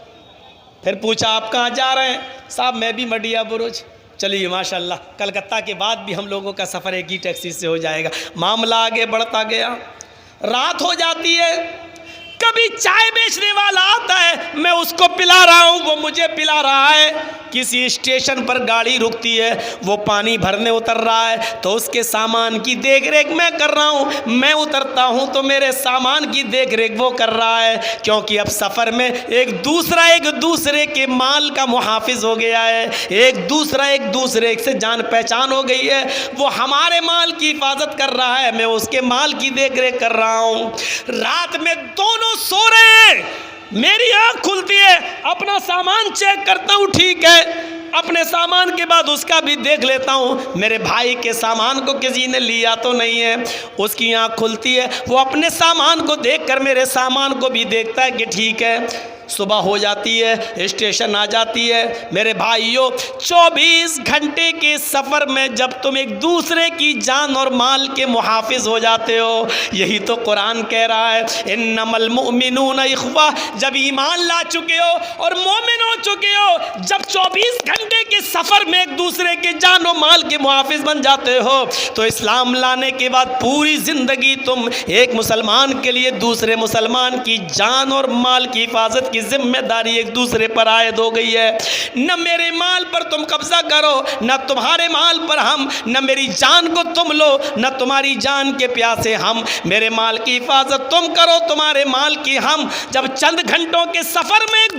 پھر پوچھا آپ کہاں جا رہے ہیں؟ صاحب میں بھی مڈیا برج۔ چلیے ماشاءاللہ، کلکتہ کے بعد بھی ہم لوگوں کا سفر ایک ہی ٹیکسی سے ہو جائے گا۔ معاملہ آگے بڑھتا گیا، رات ہو جاتی ہے، کبھی چائے بیچنے والا آتا ہے، میں اس کو پلا رہا ہوں، وہ مجھے پلا رہا ہے۔ کسی اسٹیشن پر گاڑی رکتی ہے، وہ پانی بھرنے اتر رہا ہے تو اس کے سامان کی دیکھ ریکھ میں کر رہا ہوں، میں اترتا ہوں تو میرے سامان کی دیکھ ریکھ وہ کر رہا ہے، کیونکہ اب سفر میں ایک دوسرے کے مال کا محافظ ہو گیا ہے، ایک دوسرے سے جان پہچان ہو گئی ہے۔ وہ ہمارے مال کی حفاظت کر رہا ہے، میں اس کے مال کی دیکھ ریکھ کر رہا ہوں۔ رات میں دونوں سو رہے ہیں، میری آنکھ کھلتی ہے، اپنا سامان چیک کرتا ہوں، ٹھیک ہے، اپنے سامان کے بعد اس کا بھی دیکھ لیتا ہوں، میرے بھائی کے سامان کو کسی نے لیا تو نہیں ہے۔ اس کی آنکھ کھلتی ہے، وہ اپنے سامان کو دیکھ کر میرے سامان کو بھی دیکھتا ہے کہ ٹھیک ہے۔ صبح ہو جاتی ہے، اسٹیشن آ جاتی ہے۔ میرے بھائیوں، 24 گھنٹے کے سفر میں جب تم ایک دوسرے کی جان اور مال کے محافظ ہو جاتے ہو، یہی تو قرآن کہہ رہا ہے، انما المؤمنون اخوہ۔ جب ایمان لا چکے ہو اور مومن ہو چکے ہو، جب 24 گھنٹے کے سفر میں ایک دوسرے کے جان و مال کے محافظ بن جاتے ہو، تو اسلام لانے کے بعد پوری زندگی تم ایک مسلمان کے لیے دوسرے مسلمان کی جان اور مال کی حفاظت کی ذمہ داری ایک دوسرے پر عائد ہو گئی ہے. نہ میرے مال پر تم قبضہ کرو، نہ تمہارے مال پر ہم، نہ میری جان کو تم لو، نہ تمہاری جان کے پیاسے ہم. میرے مال کی حفاظت تم کرو، تمہارے مال کی ہم. جب چند گھنٹوں کے سفر میں ایک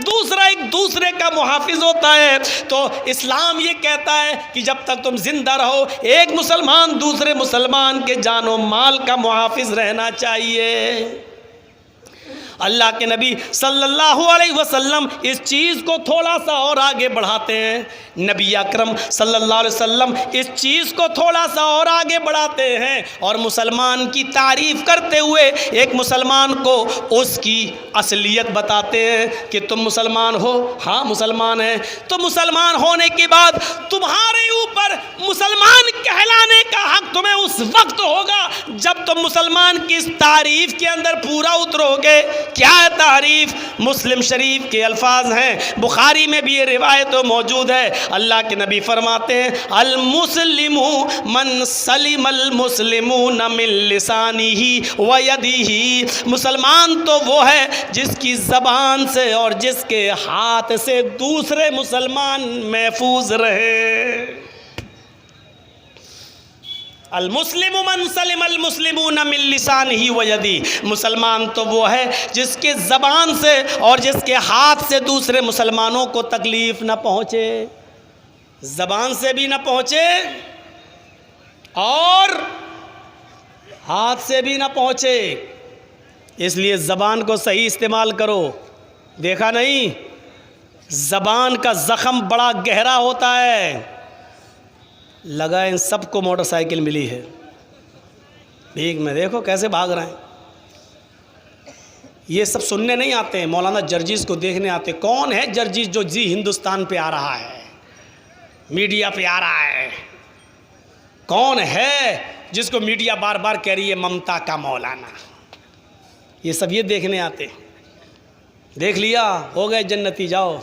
دوسرے کا محافظ ہوتا ہے تو اسلام یہ کہتا ہے کہ جب تک تم زندہ رہو ایک مسلمان دوسرے مسلمان کے جان و مال کا محافظ رہنا چاہیے. اللہ کے نبی صلی اللہ علیہ وسلم اس چیز کو تھوڑا سا اور آگے بڑھاتے ہیں. نبی اکرم صلی اللہ علیہ وسلم اس چیز کو تھوڑا سا اور آگے بڑھاتے ہیں اور مسلمان کی تعریف کرتے ہوئے ایک مسلمان کو اس کی اصلیت بتاتے ہیں کہ تم مسلمان ہو. ہاں مسلمان ہیں. تو مسلمان ہونے کے بعد تمہارے اوپر مسلمان کہلانے کا حق تمہیں اس وقت ہوگا جب تم مسلمان کی اس تعریف کے اندر پورا اترو گے. کیا ہے تعریف؟ مسلم شریف کے الفاظ ہیں، بخاری میں بھی یہ روایت موجود ہے. اللہ کے نبی فرماتے ہیں المسلم من سلم المسلمون من لسانہ و یدہ. مسلمان تو وہ ہے جس کی زبان سے اور جس کے ہاتھ سے دوسرے مسلمان محفوظ رہے. المسلم من سلم المسلمون من لسانہ و یدہ. مسلمان تو وہ ہے جس کے زبان سے اور جس کے ہاتھ سے دوسرے مسلمانوں کو تکلیف نہ پہنچے. زبان سے بھی نہ پہنچے اور ہاتھ سے بھی نہ پہنچے. اس لیے زبان کو صحیح استعمال کرو. دیکھا نہیں، زبان کا زخم بڑا گہرا ہوتا ہے. لگا ان سب کو موٹر سائیکل ملی ہے، بھیک میں دیکھو کیسے بھاگ رہے ہیں. یہ سب سننے نہیں آتے ہیں، مولانا جرجیز کو دیکھنے آتے. کون ہے جرجیز جو ہندوستان پہ آ رہا ہے، میڈیا پہ آ رہا ہے؟ کون ہے جس کو میڈیا بار بار کہہ رہی ہے ممتا کا مولانا؟ یہ سب یہ دیکھنے آتے. دیکھ لیا، ہو گئے جنتی، جاؤ.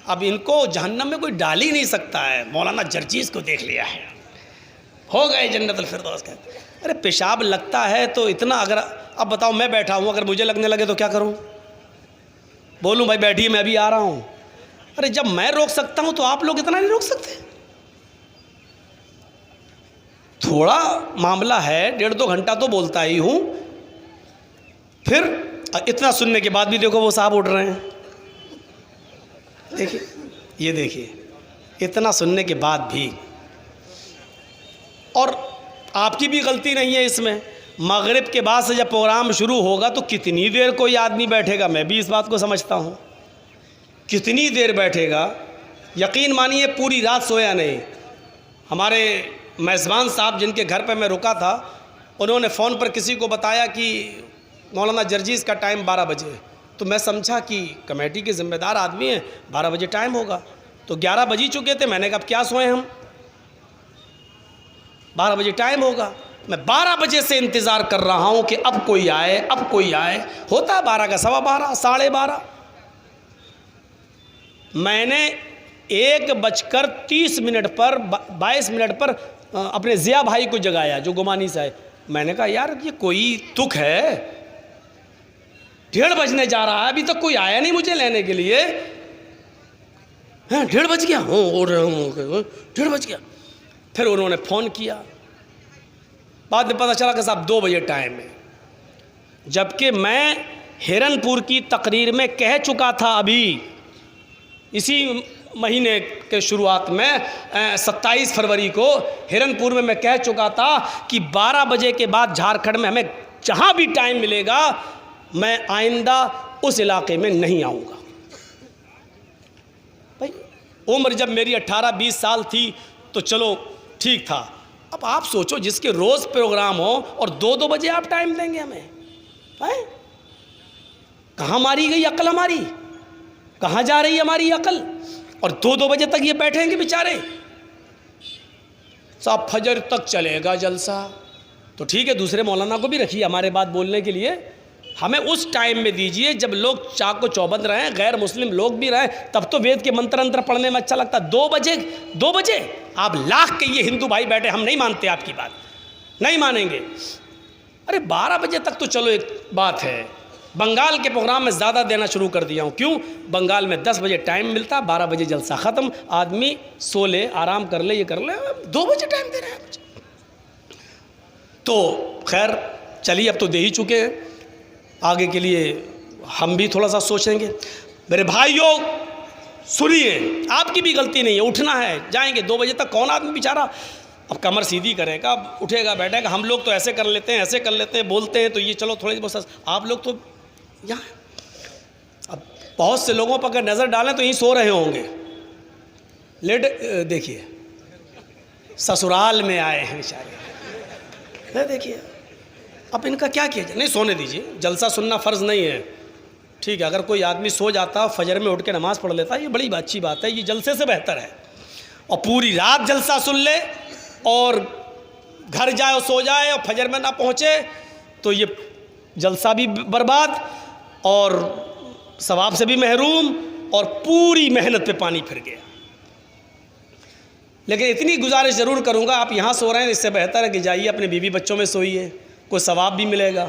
اب ان کو جہنم میں کوئی ڈال ہی نہیں سکتا ہے. مولانا جرجیز کو دیکھ لیا ہے، ہو گئے جنت الفردوس کا. ارے پیشاب لگتا ہے تو اتنا، اگر اب بتاؤ میں بیٹھا ہوں اگر مجھے لگنے لگے تو کیا کروں؟ بولوں بھائی بیٹھیے میں ابھی آ رہا ہوں؟ ارے جب میں روک سکتا ہوں تو آپ لوگ اتنا نہیں روک سکتے؟ تھوڑا معاملہ ہے، 1.5-2 گھنٹہ تو بولتا ہی ہوں. پھر اتنا سننے کے بعد بھی دیکھو وہ صاحب اٹھ رہے ہیں. دیکھیے، یہ دیکھیے، اتنا سننے کے بعد بھی. اور آپ کی بھی غلطی نہیں ہے اس میں. مغرب کے بعد سے جب پروگرام شروع ہوگا تو کتنی دیر کوئی آدمی بیٹھے گا؟ میں بھی اس بات کو سمجھتا ہوں. کتنی دیر بیٹھے گا؟ یقین مانیے پوری رات سویا نہیں. ہمارے میزبان صاحب جن کے گھر پہ میں رکا تھا، انہوں نے فون پر کسی کو بتایا کہ مولانا جرجیز کا ٹائم 12 بجے. تو میں سمجھا کہ کمیٹی کے ذمہ دار آدمی ہیں، 12 بجے ٹائم ہوگا. تو 11 بج ہی چکے تھے. میں نے کہا اب کیا سوئیں ہم، 12 بجے ٹائم ہوگا. میں 12 بجے سے انتظار کر رہا ہوں کہ اب کوئی آئے، اب کوئی آئے. ہوتا ہے 12 کا 12:15، 12:30. میں نے 1:30 پر 22 منٹ پر اپنے ضیاء بھائی کو جگایا جو گمانی سے آئے. میں نے کہا یار یہ کوئی تک ہے، 1:30 بجنے جا رہا ہے، ابھی تک کوئی آیا نہیں مجھے لینے کے لیے. 1:30 بج گیا، اڑ رہا ہوں 1:30 بج گیا. پھر انہوں نے فون کیا، بعد میں پتہ چلا کہ صاحب 2 بجے ٹائم ہے. جبکہ میں ہرن پور کی تقریر میں کہہ چکا تھا، ابھی اسی مہینے کے شروعات میں 27 فروری کو ہرن پور میں کہہ چکا تھا کہ 12 بجے کے بعد جھارکھنڈ میں ہمیں جہاں بھی ٹائم ملے گا میں آئندہ اس علاقے میں نہیں آؤں گا. بھائی عمر جب میری 18-20 سال تھی تو چلو ٹھیک تھا. اب آپ سوچو جس کے روز پروگرام ہو اور 2 بجے آپ ٹائم دیں گے ہمیں. کہاں ماری گئی عقل ہماری؟ کہاں جا رہی ہماری عقل؟ اور 2 بجے تک یہ بیٹھیں گے بیچارے. صاحب فجر تک چلے گا جلسہ تو ٹھیک ہے، دوسرے مولانا کو بھی رکھیے ہمارے بات بولنے کے لیے. ہمیں اس ٹائم میں دیجئے جب لوگ چاق و چوبند رہیں، غیر مسلم لوگ بھی رہیں، تب تو وید کے منتر انتر پڑھنے میں اچھا لگتا. 2 بجے آپ لاکھ کے یہ ہندو بھائی بیٹھے، ہم نہیں مانتے آپ کی بات، نہیں مانیں گے. ارے 12 بجے تک تو چلو ایک بات ہے، بنگال کے پروگرام میں زیادہ دینا شروع کر دیا ہوں. کیوں؟ بنگال میں 10 بجے ٹائم ملتا، 12 بجے جلسہ ختم، آدمی سو لے، آرام کر لے، یہ کر لے، 2 بجے ٹائم دے رہے ہیں مجھے. تو خیر چلیے، اب تو دے ہی چکے ہیں، آگے کے لیے ہم بھی تھوڑا سا سوچیں گے. میرے بھائیوں سنیے، آپ کی بھی غلطی نہیں ہے، اٹھنا ہے، جائیں گے 2 بجے تک. کون آدمی بیچارہ اب کمر سیدھی کرے گا، اٹھے گا بیٹھے گا؟ ہم لوگ تو ایسے کر لیتے ہیں، ایسے کر لیتے ہیں، بولتے ہیں تو یہ چلو تھوڑی بہت. آپ لوگ تو یہاں اب بہت سے لوگوں پر اگر نظر ڈالیں تو یہیں سو رہے ہوں گے. لیٹ دیکھیے سسرال میں آئے ہیں بیچارے، دیکھیے اب ان کا کیا کیا جائے. نہیں سونے دیجیے، جلسہ سننا فرض نہیں ہے، ٹھیک ہے. اگر کوئی آدمی سو جاتا فجر میں اٹھ کے نماز پڑھ لیتا، یہ بڑی اچھی بات ہے، یہ جلسے سے بہتر ہے. اور پوری رات جلسہ سن لے اور گھر جائے اور سو جائے اور فجر میں نہ پہنچے تو یہ جلسہ بھی برباد اور ثواب سے بھی محروم اور پوری محنت پہ پانی پھر گیا. لیکن اتنی گزارش ضرور کروں گا، آپ یہاں سو رہے ہیں، اس سے بہتر ہے کہ جائیے اپنے بیوی بچوں میں سوئیے، کوئی ثواب بھی ملے گا.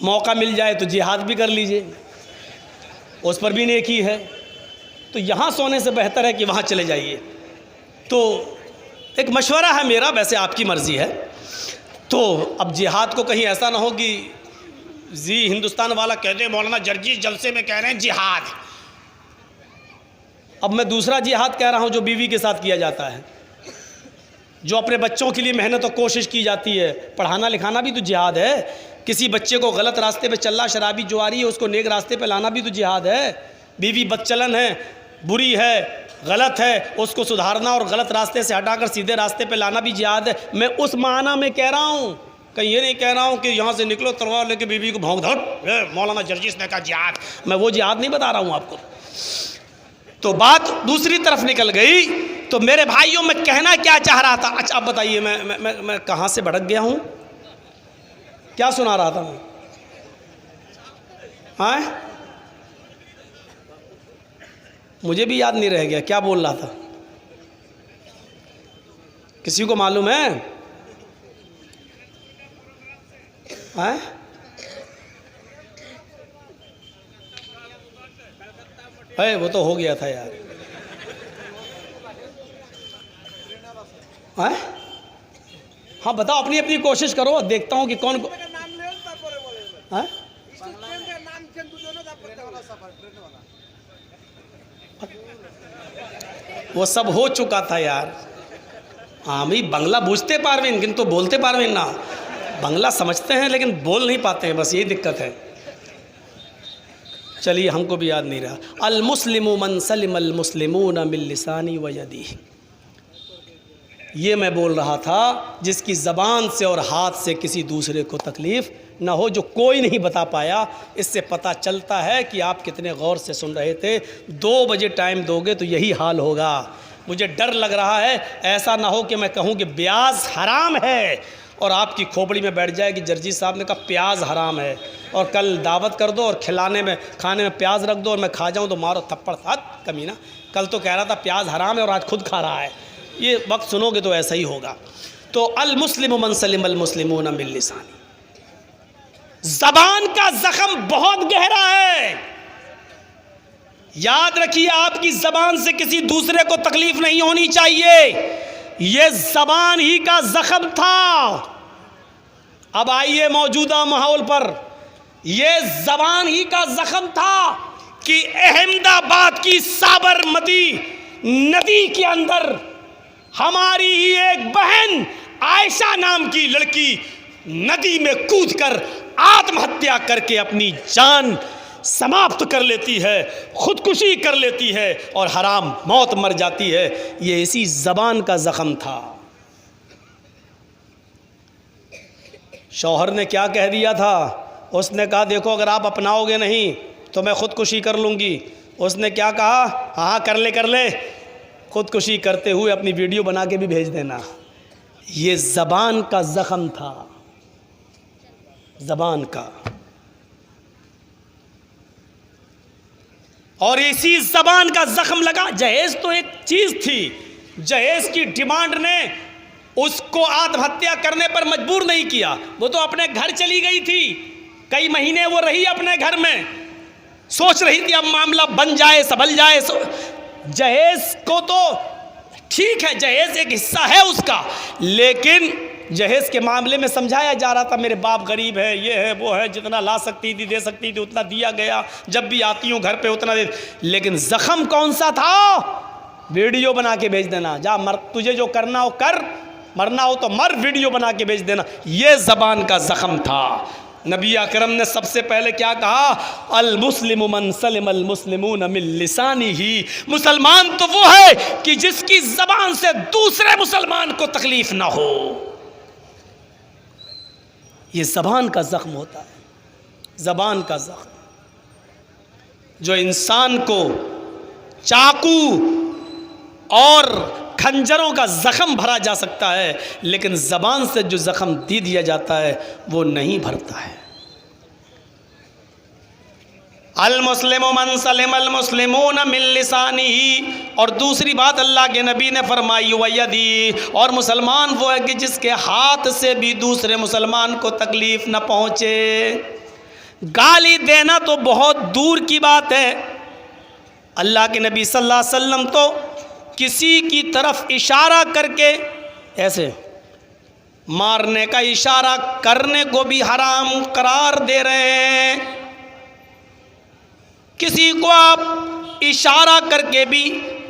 موقع مل جائے تو جہاد بھی کر لیجئے، اس پر بھی نیکی ہے. تو یہاں سونے سے بہتر ہے کہ وہاں چلے جائیے. تو ایک مشورہ ہے میرا، ویسے آپ کی مرضی ہے. تو اب جہاد کو کہیں ایسا نہ ہو کہ ہندوستان والا کہتے ہیں مولانا جرجیس جلسے میں کہہ رہے ہیں جہاد. اب میں دوسرا جہاد کہہ رہا ہوں جو بیوی کے ساتھ کیا جاتا ہے، جو اپنے بچوں کے لیے محنت اور کوشش کی جاتی ہے. پڑھانا لکھانا بھی تو جہاد ہے. کسی بچے کو غلط راستے پہ چل رہا، شرابی جواری ہے، اس کو نیک راستے پہ لانا بھی تو جہاد ہے. بیوی بدچلن ہے، بری ہے، غلط ہے، اس کو سدھارنا اور غلط راستے سے ہٹا کر سیدھے راستے پہ لانا بھی جہاد ہے. میں اس معنی میں کہہ رہا ہوں، کہیں یہ نہیں کہہ رہا ہوں کہ یہاں سے نکلو تلوار لے کے بیوی کو بھونک دھڑ، مولانا جرجیس نے کہا جہاد. میں وہ جہاد نہیں بتا رہا ہوں آپ کو. تو بات دوسری طرف نکل گئی. تو میرے بھائیوں میں کہنا کیا چاہ رہا تھا؟ اچھا اب بتائیے میں کہاں سے بھٹک گیا ہوں؟ کیا سنا رہا تھا میں؟ ہاں مجھے بھی یاد نہیں رہ گیا کیا بول رہا تھا. کسی کو معلوم ہے؟ ہاں وہ تو ہو گیا تھا یار. ہاں بتاؤ، اپنی اپنی کوشش کرو، دیکھتا ہوں کہ کون کو. وہ سب ہو چکا تھا یار. ہاں بھائی بنگلہ بوجھتے پاروین کن تو بولتے پاروین نہ. بنگلہ سمجھتے ہیں لیکن بول نہیں پاتے ہیں، بس یہی دقت ہے. چلیے ہم کو بھی یاد نہیں رہا. المسلم من سلم المسلمون من لسانی و یدی. یہ میں بول رہا تھا جس کی زبان سے اور ہاتھ سے کسی دوسرے کو تکلیف نہ ہو، جو کوئی نہیں بتا پایا. اس سے پتہ چلتا ہے کہ آپ کتنے غور سے سن رہے تھے. 2 بجے ٹائم دو گے تو یہی حال ہوگا. مجھے ڈر لگ رہا ہے ایسا نہ ہو کہ میں کہوں کہ پیاز حرام ہے اور آپ کی کھوپڑی میں بیٹھ جائے کہ جرجیس صاحب نے کہا پیاز حرام ہے، اور کل دعوت کر دو اور کھانے میں پیاز رکھ دو اور میں کھا جاؤں تو مارو تھپڑ تھا کمینہ. کل تو کہہ رہا تھا پیاز حرام ہے اور آج خود کھا رہا ہے. یہ وقت سنو گے تو ایسا ہی ہوگا. تو المسلم من سلم المسلمون من لسانی. زبان کا زخم بہت گہرا ہے. یاد رکھیے آپ کی زبان سے کسی دوسرے کو تکلیف نہیں ہونی چاہیے. یہ زبان ہی کا زخم تھا. اب آئیے موجودہ ماحول پر. یہ زبان ہی کا زخم تھا کہ احمد آباد کی سابرمتی ندی کے اندر ہماری ہی ایک بہن عائشہ نام کی لڑکی ندی میں کود کر آتم ہتیا کر کے اپنی جان سماپت کر لیتی ہے، خودکشی کر لیتی ہے اور حرام موت مر جاتی ہے. یہ اسی زبان کا زخم تھا. شوہر نے کیا کہہ دیا تھا؟ اس نے کہا دیکھو اگر آپ اپناؤ گے نہیں تو میں خودکشی کر لوں گی. اس نے کیا کہا؟ ہاں کر لے. خودکشی کرتے ہوئے اپنی ویڈیو بنا کے بھی بھیج دینا. یہ زبان کا زخم تھا، زبان کا. اور اسی زبان کا زخم لگا. جہیز تو ایک چیز تھی، جہیز کی ڈیمانڈ نے اس کو آتم ہتیا کرنے پر مجبور نہیں کیا. وہ تو اپنے گھر چلی گئی تھی. کئی مہینے وہ رہی اپنے گھر میں، سوچ رہی تھی اب معاملہ بن جائے سنبھل جائے. جہیز کو تو ٹھیک ہے، جہیز ایک حصہ ہے اس کا، لیکن جہیز کے معاملے میں سمجھایا جا رہا تھا میرے باپ غریب ہے، یہ ہے وہ ہے، جتنا لا سکتی تھی دے سکتی تھی اتنا دیا گیا، جب بھی آتی ہوں گھر پہ اتنا دے. لیکن زخم کون سا تھا؟ ویڈیو بنا کے بھیج دینا، جا تجھے جو کرنا ہو کر، مرنا ہو تو مر، ویڈیو بنا کے بھیج دینا. یہ زبان کا زخم تھا. نبی اکرم نے سب سے پہلے کیا کہا؟ المسلم من سلم المسلمون من لسانہ. مسلمان تو وہ ہے کہ جس کی زبان سے دوسرے مسلمان کو تکلیف نہ ہو. یہ زبان کا زخم ہوتا ہے، زبان کا زخم جو انسان کو چاقو اور کھنجروں کا زخم بھرا جا سکتا ہے، لیکن زبان سے جو زخم دے دیا جاتا ہے وہ نہیں بھرتا ہے. المسلم من سلم المسلمون من لسانہ. اور دوسری بات اللہ کے نبی نے فرمائی ویدی، اور مسلمان وہ ہے کہ جس کے ہاتھ سے بھی دوسرے مسلمان کو تکلیف نہ پہنچے. گالی دینا تو بہت دور کی بات ہے. اللہ کے نبی صلی اللہ علیہ وسلم تو کسی کی طرف اشارہ کر کے ایسے مارنے کا اشارہ کرنے کو بھی حرام قرار دے رہے ہیں. کسی کو آپ اشارہ کر کے بھی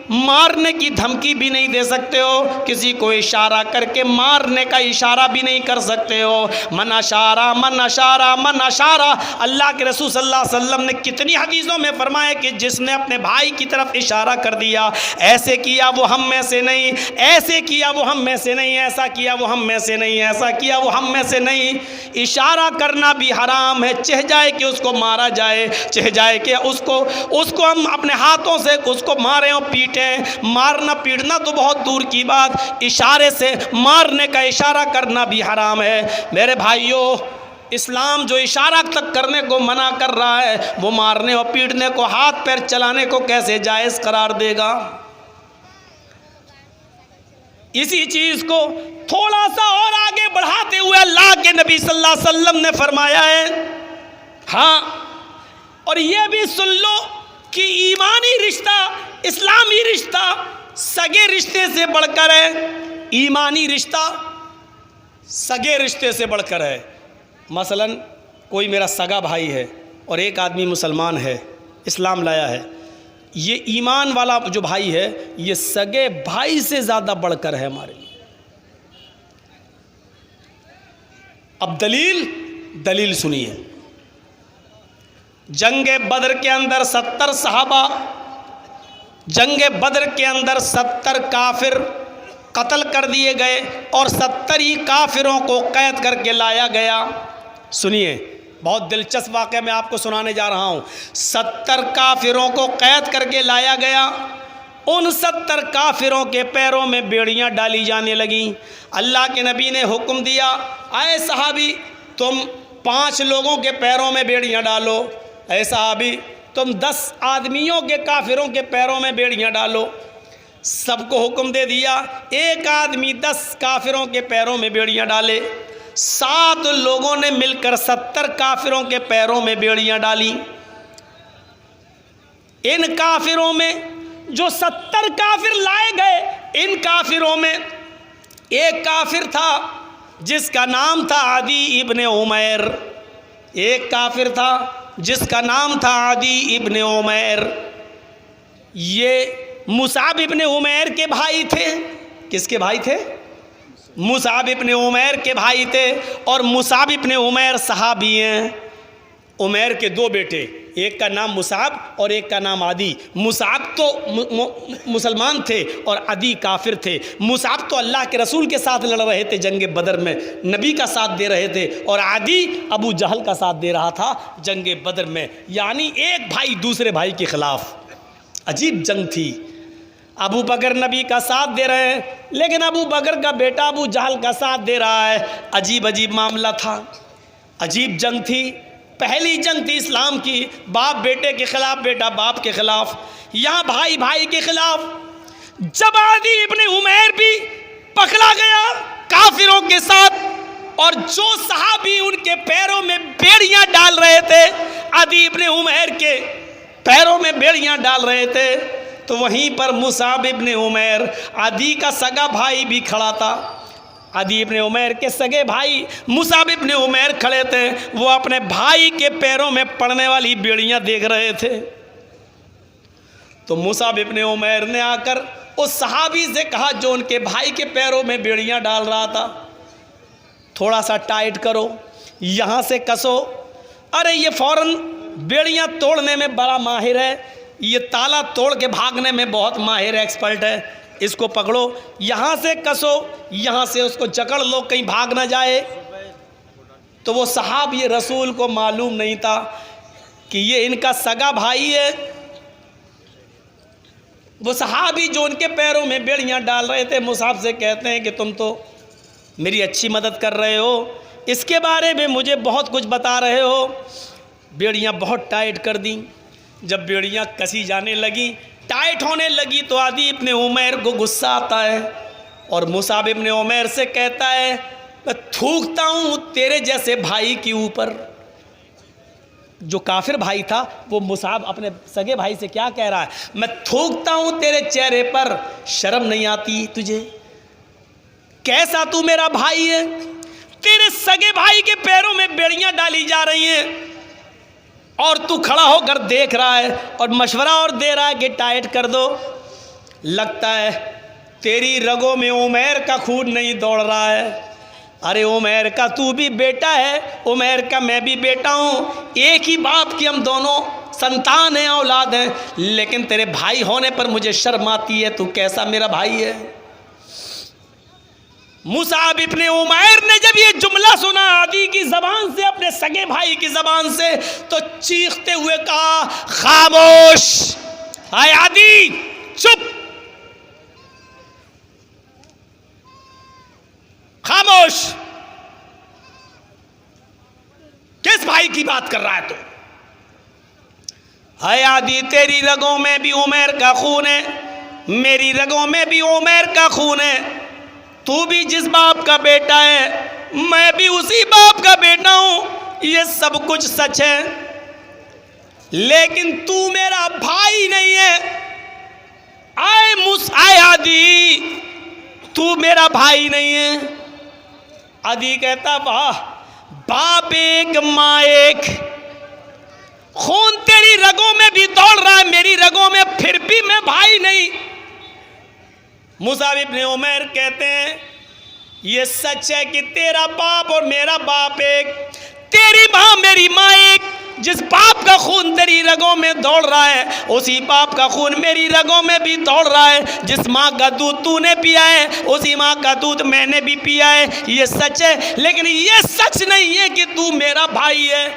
مارنے کی دھمکی بھی نہیں دے سکتے ہو، کسی کو اشارہ کر کے مارنے کا اشارہ بھی نہیں کر سکتے ہو. من اشارہ من اشارہ من اشارہ. اللہ کے رسول صلی اللہ علیہ وسلم نے کتنی حدیثوں میں فرمایا کہ جس نے اپنے بھائی کی طرف اشارہ کر دیا، ایسے کیا وہ ہم میں سے نہیں، ایسے کیا وہ ہم میں سے نہیں، ایسا کیا وہ ہم میں سے نہیں، ایسا کیا وہ ہم میں سے نہیں. اشارہ کرنا بھی حرام ہے، چہ جائے کہ اس کو مارا جائے، چہ جائے کہ اس کو ہم اپنے ہاتھوں سے اس کو ماریں اور پیٹیں. مارنا پیٹنا تو بہت دور کی بات، اشارے سے مارنے کا اشارہ کرنا بھی حرام ہے. میرے بھائیوں، اسلام جو اشارہ تک کرنے کو منع کر رہا ہے، وہ مارنے اور پیٹنے کو، ہاتھ پیر چلانے کو کیسے جائز قرار دے گا؟ اسی چیز کو تھوڑا سا اور آگے بڑھاتے ہوئے اللہ کے نبی صلی اللہ علیہ وسلم نے فرمایا ہے. ہاں، اور یہ بھی سن لو کہ ایمانی رشتہ، اسلامی رشتہ سگے رشتے سے بڑھ کر ہے. ایمانی رشتہ سگے رشتے سے بڑھ کر ہے. مثلا کوئی میرا سگا بھائی ہے اور ایک آدمی مسلمان ہے، اسلام لایا ہے، یہ ایمان والا جو بھائی ہے یہ سگے بھائی سے زیادہ بڑھ کر ہے ہمارے لیے. اب دلیل سنیے. جنگ بدر کے اندر 70 صحابہ، جنگ بدر کے اندر 70 کافر قتل کر دیے گئے اور 70 ہی کافروں کو قید کر کے لایا گیا. سنیے، بہت دلچسپ واقعہ میں آپ کو سنانے جا رہا ہوں. 70 کافروں کو قید کر کے لایا گیا. ان 70 کافروں کے پیروں میں بیڑیاں ڈالی جانے لگیں. اللہ کے نبی نے حکم دیا، اے صحابی تم 5 لوگوں کے پیروں میں بیڑیاں ڈالو، اے صحابی تم 10 آدمیوں کے کافروں کے پیروں میں بیڑیاں ڈالو. سب کو حکم دے دیا. ایک آدمی 10 کافروں کے پیروں میں بیڑیاں ڈالے. 7 لوگوں نے مل کر 70 کافروں کے پیروں میں بیڑیاں ڈالی. ان کافروں میں جو 70 کافر لائے گئے، ان کافروں میں ایک کافر تھا جس کا نام تھا عدی ابن عمیر. ایک کافر تھا جس کا نام تھا عدی ابن عمیر. یہ مصعب ابن عمیر کے بھائی تھے. کس کے بھائی تھے؟ مصعب ابن عمیر کے بھائی تھے. اور مصعب ابن عمیر صحابی ہیں. عمیر کے 2 بیٹے، ایک کا نام مصعب اور ایک کا نام عدی. مصعب تو مسلمان تھے اور عدی کافر تھے. مصعب تو اللہ کے رسول کے ساتھ لڑ رہے تھے جنگ بدر میں، نبی کا ساتھ دے رہے تھے، اور عدی ابو جہل کا ساتھ دے رہا تھا جنگ بدر میں. یعنی ایک بھائی دوسرے بھائی کے خلاف. عجیب جنگ تھی. ابو بکر نبی کا ساتھ دے رہے ہیں، لیکن ابو بکر کا بیٹا ابو جہل کا ساتھ دے رہا ہے. عجیب معاملہ تھا، عجیب جنگ تھی. پہلی جنگ تھی اسلام کی، باپ بیٹے کے خلاف، بیٹا باپ کے خلاف، یہاں بھائی بھائی کے خلاف. جب عدی ابن عمیر بھی پکڑا گیا کافروں کے ساتھ، اور جو صحابی ان کے پیروں میں بیڑیاں ڈال رہے تھے، عدی ابن عمیر کے پیروں میں بیڑیاں ڈال رہے تھے، تو وہیں پر مصعب ابن عمیر، عدی کا سگا بھائی بھی کھڑا تھا۔ عدی ابن عمیر کے سگے بھائی مصعب ابن عمیر کھڑے تھے، وہ اپنے بھائی کے پیروں میں پڑنے والی بیڑیاں دیکھ رہے تھے۔ تو مصعب ابن عمیر نے آ کر اس صحابی سے کہا جو ان کے بھائی کے پیروں میں بیڑیاں ڈال رہا تھا، تھوڑا سا ٹائٹ کرو، یہاں سے کسو۔ ارے یہ فوراً بیڑیاں توڑنے میں بڑا ماہر ہے، یہ تالا توڑ کے بھاگنے میں بہت ماہر ایکسپرٹ ہے، اس کو پکڑو، یہاں سے کسو، یہاں سے اس کو جکڑ لو کہیں بھاگ نہ جائے۔ تو وہ صحابی رسول کو معلوم نہیں تھا کہ یہ ان کا سگا بھائی ہے۔ وہ صحابی جو ان کے پیروں میں بیڑیاں ڈال رہے تھے مصعب سے کہتے ہیں کہ تم تو میری اچھی مدد کر رہے ہو، اس کے بارے میں مجھے بہت کچھ بتا رہے ہو۔ بیڑیاں بہت ٹائٹ کر دیں۔ جب بیڑیاں کسی جانے لگیں، ٹائٹ ہونے لگی، تو عدی ابن عمیر کو غصہ آتا ہے اور مصعب ابن عمیر سے کہتا ہے میں تھوکتا ہوں تیرے جیسے بھائی کے اوپر۔ جو کافر بھائی تھا وہ مصعب اپنے سگے بھائی سے کیا کہہ رہا ہے، میں تھوکتا ہوں تیرے چہرے پر، شرم نہیں آتی تجھے؟ کیسا تو میرا بھائی ہے؟ تیرے سگے بھائی کے پیروں میں بیڑیاں ڈالی جا رہی ہیں اور تو کھڑا ہو کر دیکھ رہا ہے اور مشورہ اور دے رہا ہے کہ ٹائٹ کر دو۔ لگتا ہے تیری رگوں میں عمیر کا خون نہیں دوڑ رہا ہے۔ ارے عمیر کا تو بھی بیٹا ہے، عمیر کا میں بھی بیٹا ہوں، ایک ہی باپ کی ہم دونوں سنتان ہیں، اولاد ہیں، لیکن تیرے بھائی ہونے پر مجھے شرم آتی ہے، تو کیسا میرا بھائی ہے؟ مصعب ابن عمیر نے جب یہ جملہ سنا عدی کی زبان سے، اپنے سگے بھائی کی زبان سے، تو چیختے ہوئے کہا خاموش، اے عدی چپ، خاموش، کس بھائی کی بات کر رہا ہے تو؟ اے عدی تیری رگوں میں بھی عمیر کا خون ہے، میری رگوں میں بھی عمیر کا خون ہے، تو بھی جس باپ کا بیٹا ہے میں بھی اسی باپ کا بیٹا ہوں، یہ سب کچھ سچ ہے، لیکن تو میرا بھائی نہیں ہے۔ اے عدی تو میرا بھائی نہیں ہے۔ عدی کہتا واہ، باپ ایک ماں ایک، خون تیری رگوں میں بھی دوڑ رہا ہے، میری رگوں میں، پھر بھی میں بھائی نہیں۔ مصعب ابن عمیر کہتے ہیں یہ سچ ہے کہ تیرا باپ اور میرا باپ ایک، تیری ماں میری ماں ایک، جس باپ کا خون تیری رگوں میں دوڑ رہا ہے اسی باپ کا خون میری رگوں میں بھی دوڑ رہا ہے، جس ماں کا دودھ تو نے پیا ہے اسی ماں کا دودھ میں نے بھی پیا ہے، یہ سچ ہے، لیکن یہ سچ نہیں ہے کہ تو میرا بھائی ہے۔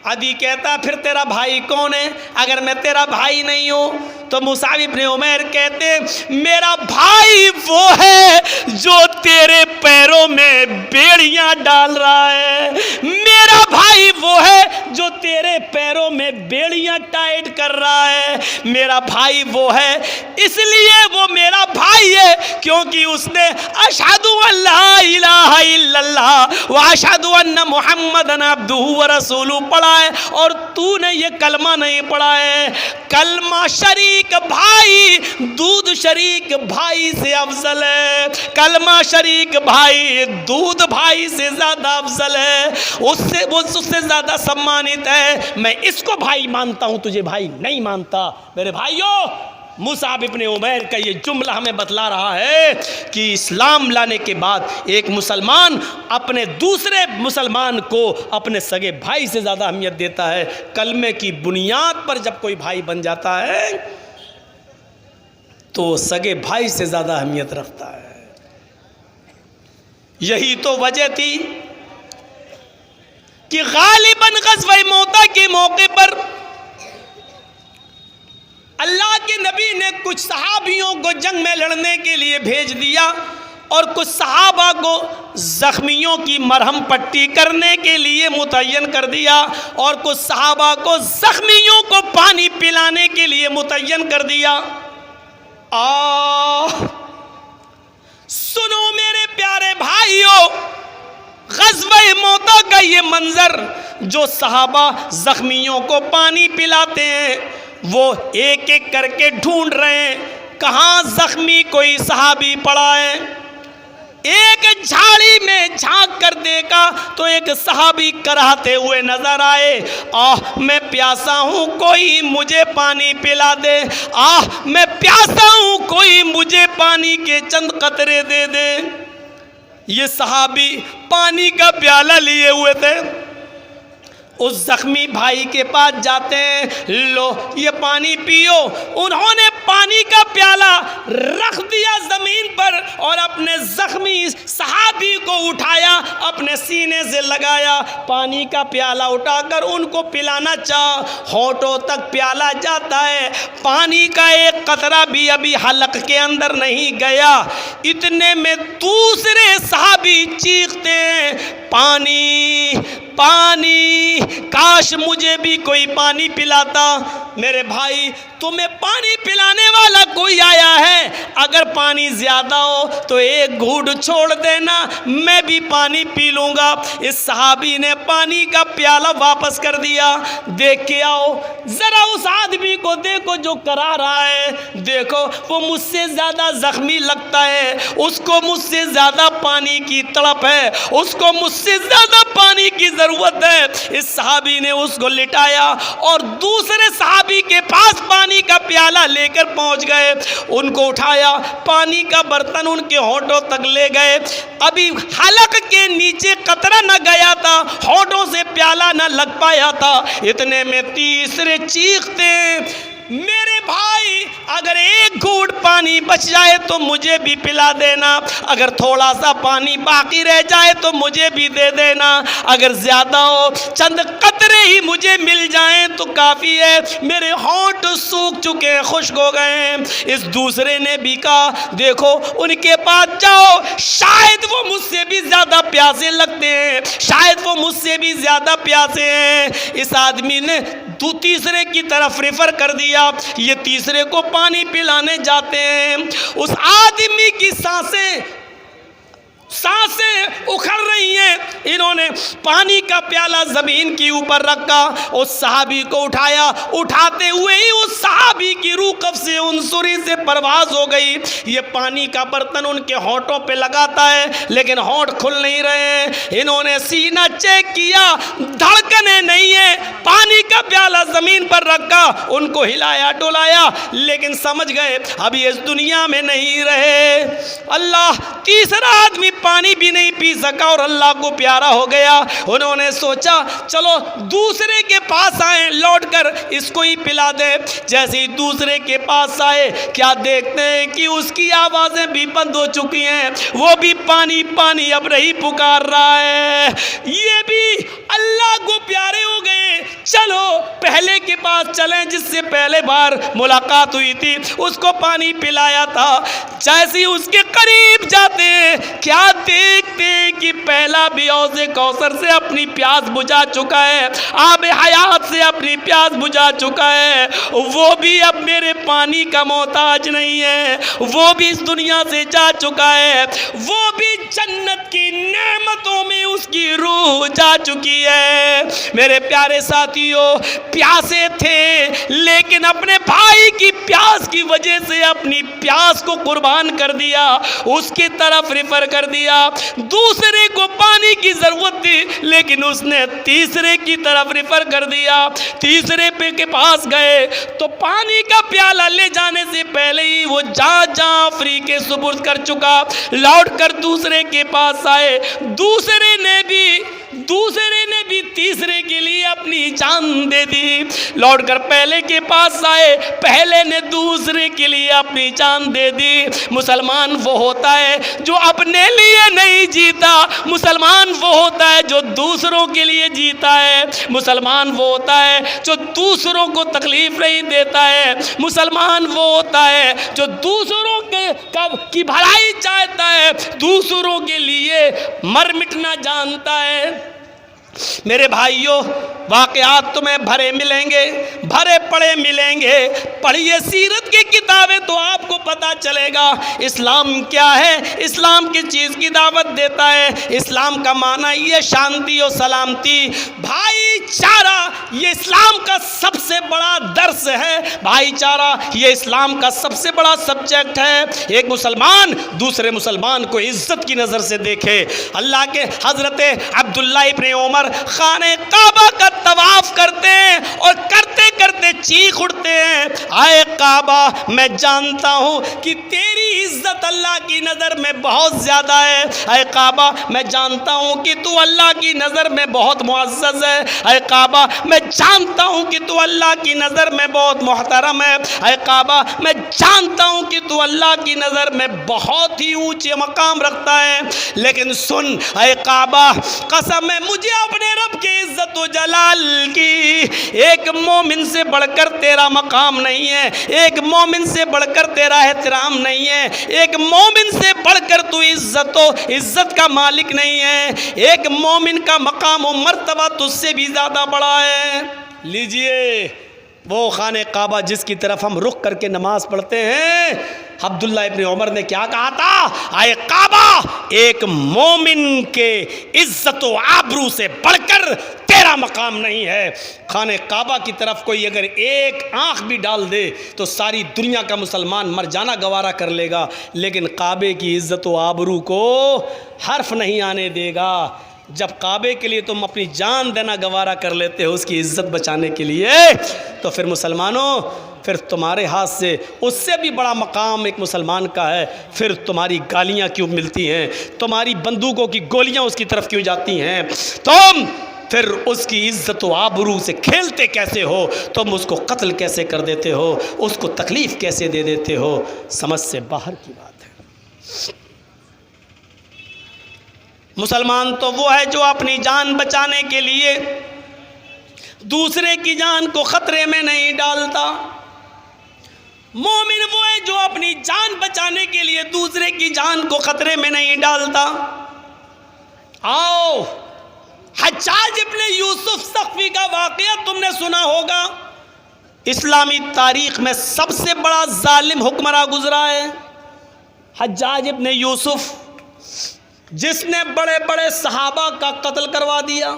عدی کہتا پھر تیرا بھائی کون ہے؟ اگر میں تیرا بھائی نہیں ہوں تو مصعب ابن عمیر کہتے میرا بھائی وہ ہے جو تیرے پیروں میں بیڑیاں ڈال رہا ہے، میرا بھائی وہ ہے جو تیرے پیروں میں بیڑیاں ٹائٹ کر رہا ہے، میرا بھائی وہ ہے، اس لیے وہ میرا بھائی ہے کیونکہ اس نے اشہد ان لا الہ الا اللہ واشہد ان محمدن عبدہ ورسولہ پڑھا ہے، اور تو نے یہ کلمہ نہیں پڑھا ہے۔ کلمہ شریک بھائی دودھ شریک بھائی سے افضل ہے، کلمہ شریک بھائی دودھ بھائی سے زیادہ افضل ہے، اس سے زیادہ سمانت ہے۔ میں اس کو بھائی مانتا ہوں، تجھے بھائی نہیں مانتا۔ میرے بھائیوں، مصعب ابن عمیر کا یہ جملہ ہمیں بتلا رہا ہے کہ اسلام لانے کے بعد ایک مسلمان اپنے دوسرے مسلمان کو اپنے سگے بھائی سے زیادہ اہمیت دیتا ہے۔ کلمے کی بنیاد پر جب کوئی بھائی بن جاتا ہے تو سگے بھائی سے زیادہ اہمیت رکھتا ہے۔ یہی تو وجہ تھی کہ غالباً غزوہ موتہ کے موقع پر اللہ کے نبی نے کچھ صحابیوں کو جنگ میں لڑنے کے لیے بھیج دیا اور کچھ صحابہ کو زخمیوں کی مرہم پٹی کرنے کے لیے متعین کر دیا اور کچھ صحابہ کو زخمیوں کو پانی پلانے کے لیے متعین کر دیا۔ سنو میرے پیارے بھائیوں، غزوہ موتا کا یہ منظر، جو صحابہ زخمیوں کو پانی پلاتے ہیں، وہ ایک ایک کر کے ڈھونڈ رہے ہیں کہاں زخمی کوئی صحابی پڑا ہے۔ ایک جھاڑی میں جھانک کر دیکھا تو ایک صحابی کراہتے ہوئے نظر آئے، آہ میں پیاسا ہوں کوئی مجھے پانی پلا دے، آہ میں پیاسا ہوں کوئی مجھے پانی کے چند قطرے دے دے۔ یہ صحابی پانی کا پیالہ لیے ہوئے تھے، اس زخمی بھائی کے پاس جاتے ہیں، لو یہ پانی پیو۔ انہوں نے پانی کا پیالہ رکھ دیا زمین پر اور اپنے زخمی صحابی کو اٹھایا، اپنے سینے سے لگایا، پانی کا پیالہ اٹھا کر ان کو پلانا چاہا۔ ہونٹوں تک پیالہ جاتا ہے، پانی کا ایک قطرہ بھی ابھی حلق کے اندر نہیں گیا، اتنے میں دوسرے صحابی چیختے ہیں، پانی پانی، کاش مجھے بھی کوئی پانی پلاتا۔ میرے بھائی تمہیں پانی پلانے والا کوئی آیا ہے، اگر پانی زیادہ ہو تو ایک گھونٹ چھوڑ دینا، میں بھی پانی پی لوں گا۔ اس صحابی نے پانی کا پیالہ واپس کر دیا۔ دیکھ کے آؤ ذرا اس آدمی کو، دیکھو جو کرا رہا ہے، دیکھو وہ مجھ سے زیادہ زخمی لگتا ہے، اس کو مجھ سے زیادہ پانی کی تڑپ ہے، اس کو مجھ سے زیادہ پانی کی ضرورت ہے۔ اس صحابی نے اس کو لٹایا اور دوسرے صحابی کے پاس پانی کا پیالہ لے کر پہنچ گئے، ان کو اٹھایا، پانی کا برتن ان کے ہونٹوں تک لے گئے، ابھی حلق کے نیچے قطرہ نہ گیا تھا، ہونٹوں سے پیالہ نہ لگ پایا تھا، اتنے میں تیسرے چیختے، میرے بھائی اگر ایک گھونٹ پانی بچ جائے تو مجھے بھی پلا دینا، اگر تھوڑا سا پانی باقی رہ جائے تو مجھے بھی دے دینا، اگر زیادہ ہو چند قطرے ہی مجھے مل جائیں تو کافی ہے، میرے ہونٹ سوکھ چکے ہیں، خشک ہو گئے ہیں۔ اس دوسرے نے بھی کہا دیکھو ان کے پاس جاؤ، شاید وہ مجھ سے بھی زیادہ پیاسے لگتے ہیں، شاید وہ مجھ سے بھی زیادہ پیاسے ہیں۔ اس آدمی نے تیسرے کی طرف ریفر کر دیا، یہ تیسرے کو پانی پلانے جاتے ہیں، اس آدمی کی سانسیں اکھڑ رہی ہیں، انہوں نے پانی کا پیالہ زمین کے اوپر رکھا، اس صحابی کو اٹھایا، اٹھاتے ہوئے ہی اس صحابی کی روح قبض سے عنصری سے پرواز ہو گئی۔ یہ پانی کا برتن ان کے ہونٹوں پہ لگاتا ہے لیکن ہونٹ کھل نہیں رہے ہیں، انہوں نے سینہ چیک کیا، دھڑکنیں نہیں ہیں، پانی کا پیالہ زمین پر رکھا، ان کو ہلایا ڈولایا لیکن سمجھ گئے ابھی اس دنیا میں نہیں رہے۔ اللہ، تیسرا آدمی پانی بھی نہیں پی سکا اور اللہ کو پیارا ہو گیا۔ انہوں نے سوچا چلو دوسرے کے پاس آئیں، لوٹ کر اس کو ہی پلا دیں۔ جیسے ہی دوسرے کے پاس آئے کیا دیکھتے ہیں کہ اس کی آوازیں بھی بند ہو چکی ہیں، وہ بھی پانی پانی اب رہی پکار رہا ہے، یہ بھی اللہ کو پیارے ہو گئے۔ چلو پہلے کے پاس چلیں جس سے پہلے بار ملاقات ہوئی تھی، اس کو پانی پلایا تھا۔ جیسے ہی اس کے قریب جاتے ہیں کیا دیکھتے ہیں کہ پہلا بھی حوض کوثر سے اپنی پیاس بجھا چکا ہے، آب حیات سے اپنی پیاس بجھا چکا ہے، وہ بھی اب میرے پانی کا محتاج نہیں ہے، وہ بھی اس دنیا سے جا چکا ہے، وہ بھی جنت کی نعمتوں میں اس کی روح جا چکی ہے۔ میرے پیارے ساتھیوں، پیاسے تھے لیکن اپنے بھائی کی پیاس کی وجہ سے اپنی پیاس کو قربان کر دیا، اس کی طرف ریفر کر دیا۔ دوسرے کو پانی کی ضرورت تھی لیکن اس نے تیسرے کی طرف ریفر کر دیا۔ تیسرے پہ کے پاس گئے تو پانی کا پیالہ لے جانے سے پہلے ہی وہ جہاں فری کے سپرد کر چکا، لوٹ کر دوسرے کے پاس آئے، دوسرے نے بھی تیسرے کے لیے اپنی جان دے دی، لوٹ کر پہلے کے پاس آئے، پہلے نے دوسرے کے لیے اپنی جان دے دی۔ مسلمان وہ ہوتا ہے جو اپنے لیے نہیں جیتا، مسلمان وہ ہوتا ہے جو دوسروں کے لیے جیتا ہے، مسلمان وہ ہوتا ہے جو دوسروں کو تکلیف نہیں دیتا ہے، مسلمان وہ ہوتا ہے جو دوسروں کی بھلائی چاہتا ہے، دوسروں کے لیے مر مٹنا جانتا ہے۔ میرے بھائیوں، واقعات تمہیں بھرے ملیں گے، بھرے پڑے ملیں گے، پڑھیے سیرت کی کتاب ہے تو آپ کو پتا چلے گا اسلام کیا ہے، اسلام کس چیز کی دعوت دیتا ہے۔ اسلام کا معنی یہ شانتی اور سلامتی، بھائی چارہ، یہ اسلام کا سب سے بڑا درس ہے۔ بھائی چارہ یہ اسلام کا سب سے بڑا سبجیکٹ ہے۔ ایک مسلمان دوسرے مسلمان کو عزت کی نظر سے دیکھے۔ اللہ کے حضرت عبداللہ ابن عمر خانہ کعبہ کا طواف کرتے ہیں اور کرتے کرتے چیخ اٹھتے ہیں، اے کعبہ میں جانتا ہوں کہ تیری عزت اللہ کی نظر میں بہت زیادہ ہے۔ اے کعبہ میں جانتا ہوں کہ تو اللہ کی نظر میں بہت معزز ہے۔ اے کعبہ میں جانتا ہوں کہ تو اللہ کی نظر میں بہت محترم ہے۔ اے کعبہ میں جانتا ہوں کہ تو اللہ کی نظر میں بہت ہی اونچے مقام رکھتا ہے، لیکن سن اے کعبہ، قسم ہے مجھے اپنے رب کی عزت و جلال کی، ایک مومن سے بڑھ کر تیرا مقام نہیں ہے، ایک مومن سے بڑھ کر تیرا احترام نہیں ہے، ایک مومن سے بڑھ کر تو عزت کا مالک نہیں ہے، ایک مومن کا مقام و مرتبہ تجھ سے بھی زیادہ بڑا ہے۔ لیجئے وہ خانہ کعبہ جس کی طرف ہم رخ کر کے نماز پڑھتے ہیں، عبداللہ ابن عمر نے کیا کہا تھا؟ اے کعبہ، ایک مومن کے عزت و آبرو سے بڑھ کر تیرا مقام نہیں ہے۔ خانہ کعبہ کی طرف کوئی اگر ایک آنکھ بھی ڈال دے تو ساری دنیا کا مسلمان مر جانا گوارا کر لے گا، لیکن کعبے کی عزت و آبرو کو حرف نہیں آنے دے گا۔ جب کعبے کے لیے تم اپنی جان دینا گوارا کر لیتے ہو اس کی عزت بچانے کے لیے، تو پھر مسلمانوں، پھر تمہارے ہاتھ سے اس سے بھی بڑا مقام ایک مسلمان کا ہے، پھر تمہاری گالیاں کیوں ملتی ہیں، تمہاری بندوقوں کی گولیاں اس کی طرف کیوں جاتی ہیں، تم پھر اس کی عزت و آبرو سے کھیلتے کیسے ہو، تم اس کو قتل کیسے کر دیتے ہو، اس کو تکلیف کیسے دے دیتے ہو، سمجھ سے باہر کی بات ہے۔ مسلمان تو وہ ہے جو اپنی جان بچانے کے لیے دوسرے کی جان کو خطرے میں نہیں ڈالتا۔ مومن وہ ہے جو اپنی جان بچانے کے لیے دوسرے کی جان کو خطرے میں نہیں ڈالتا۔ آؤ، حجاج ابن یوسف ثقفی کا واقعہ تم نے سنا ہوگا، اسلامی تاریخ میں سب سے بڑا ظالم حکمراں گزرا ہے حجاج ابن یوسف، جس نے بڑے بڑے صحابہ کا قتل کروا دیا۔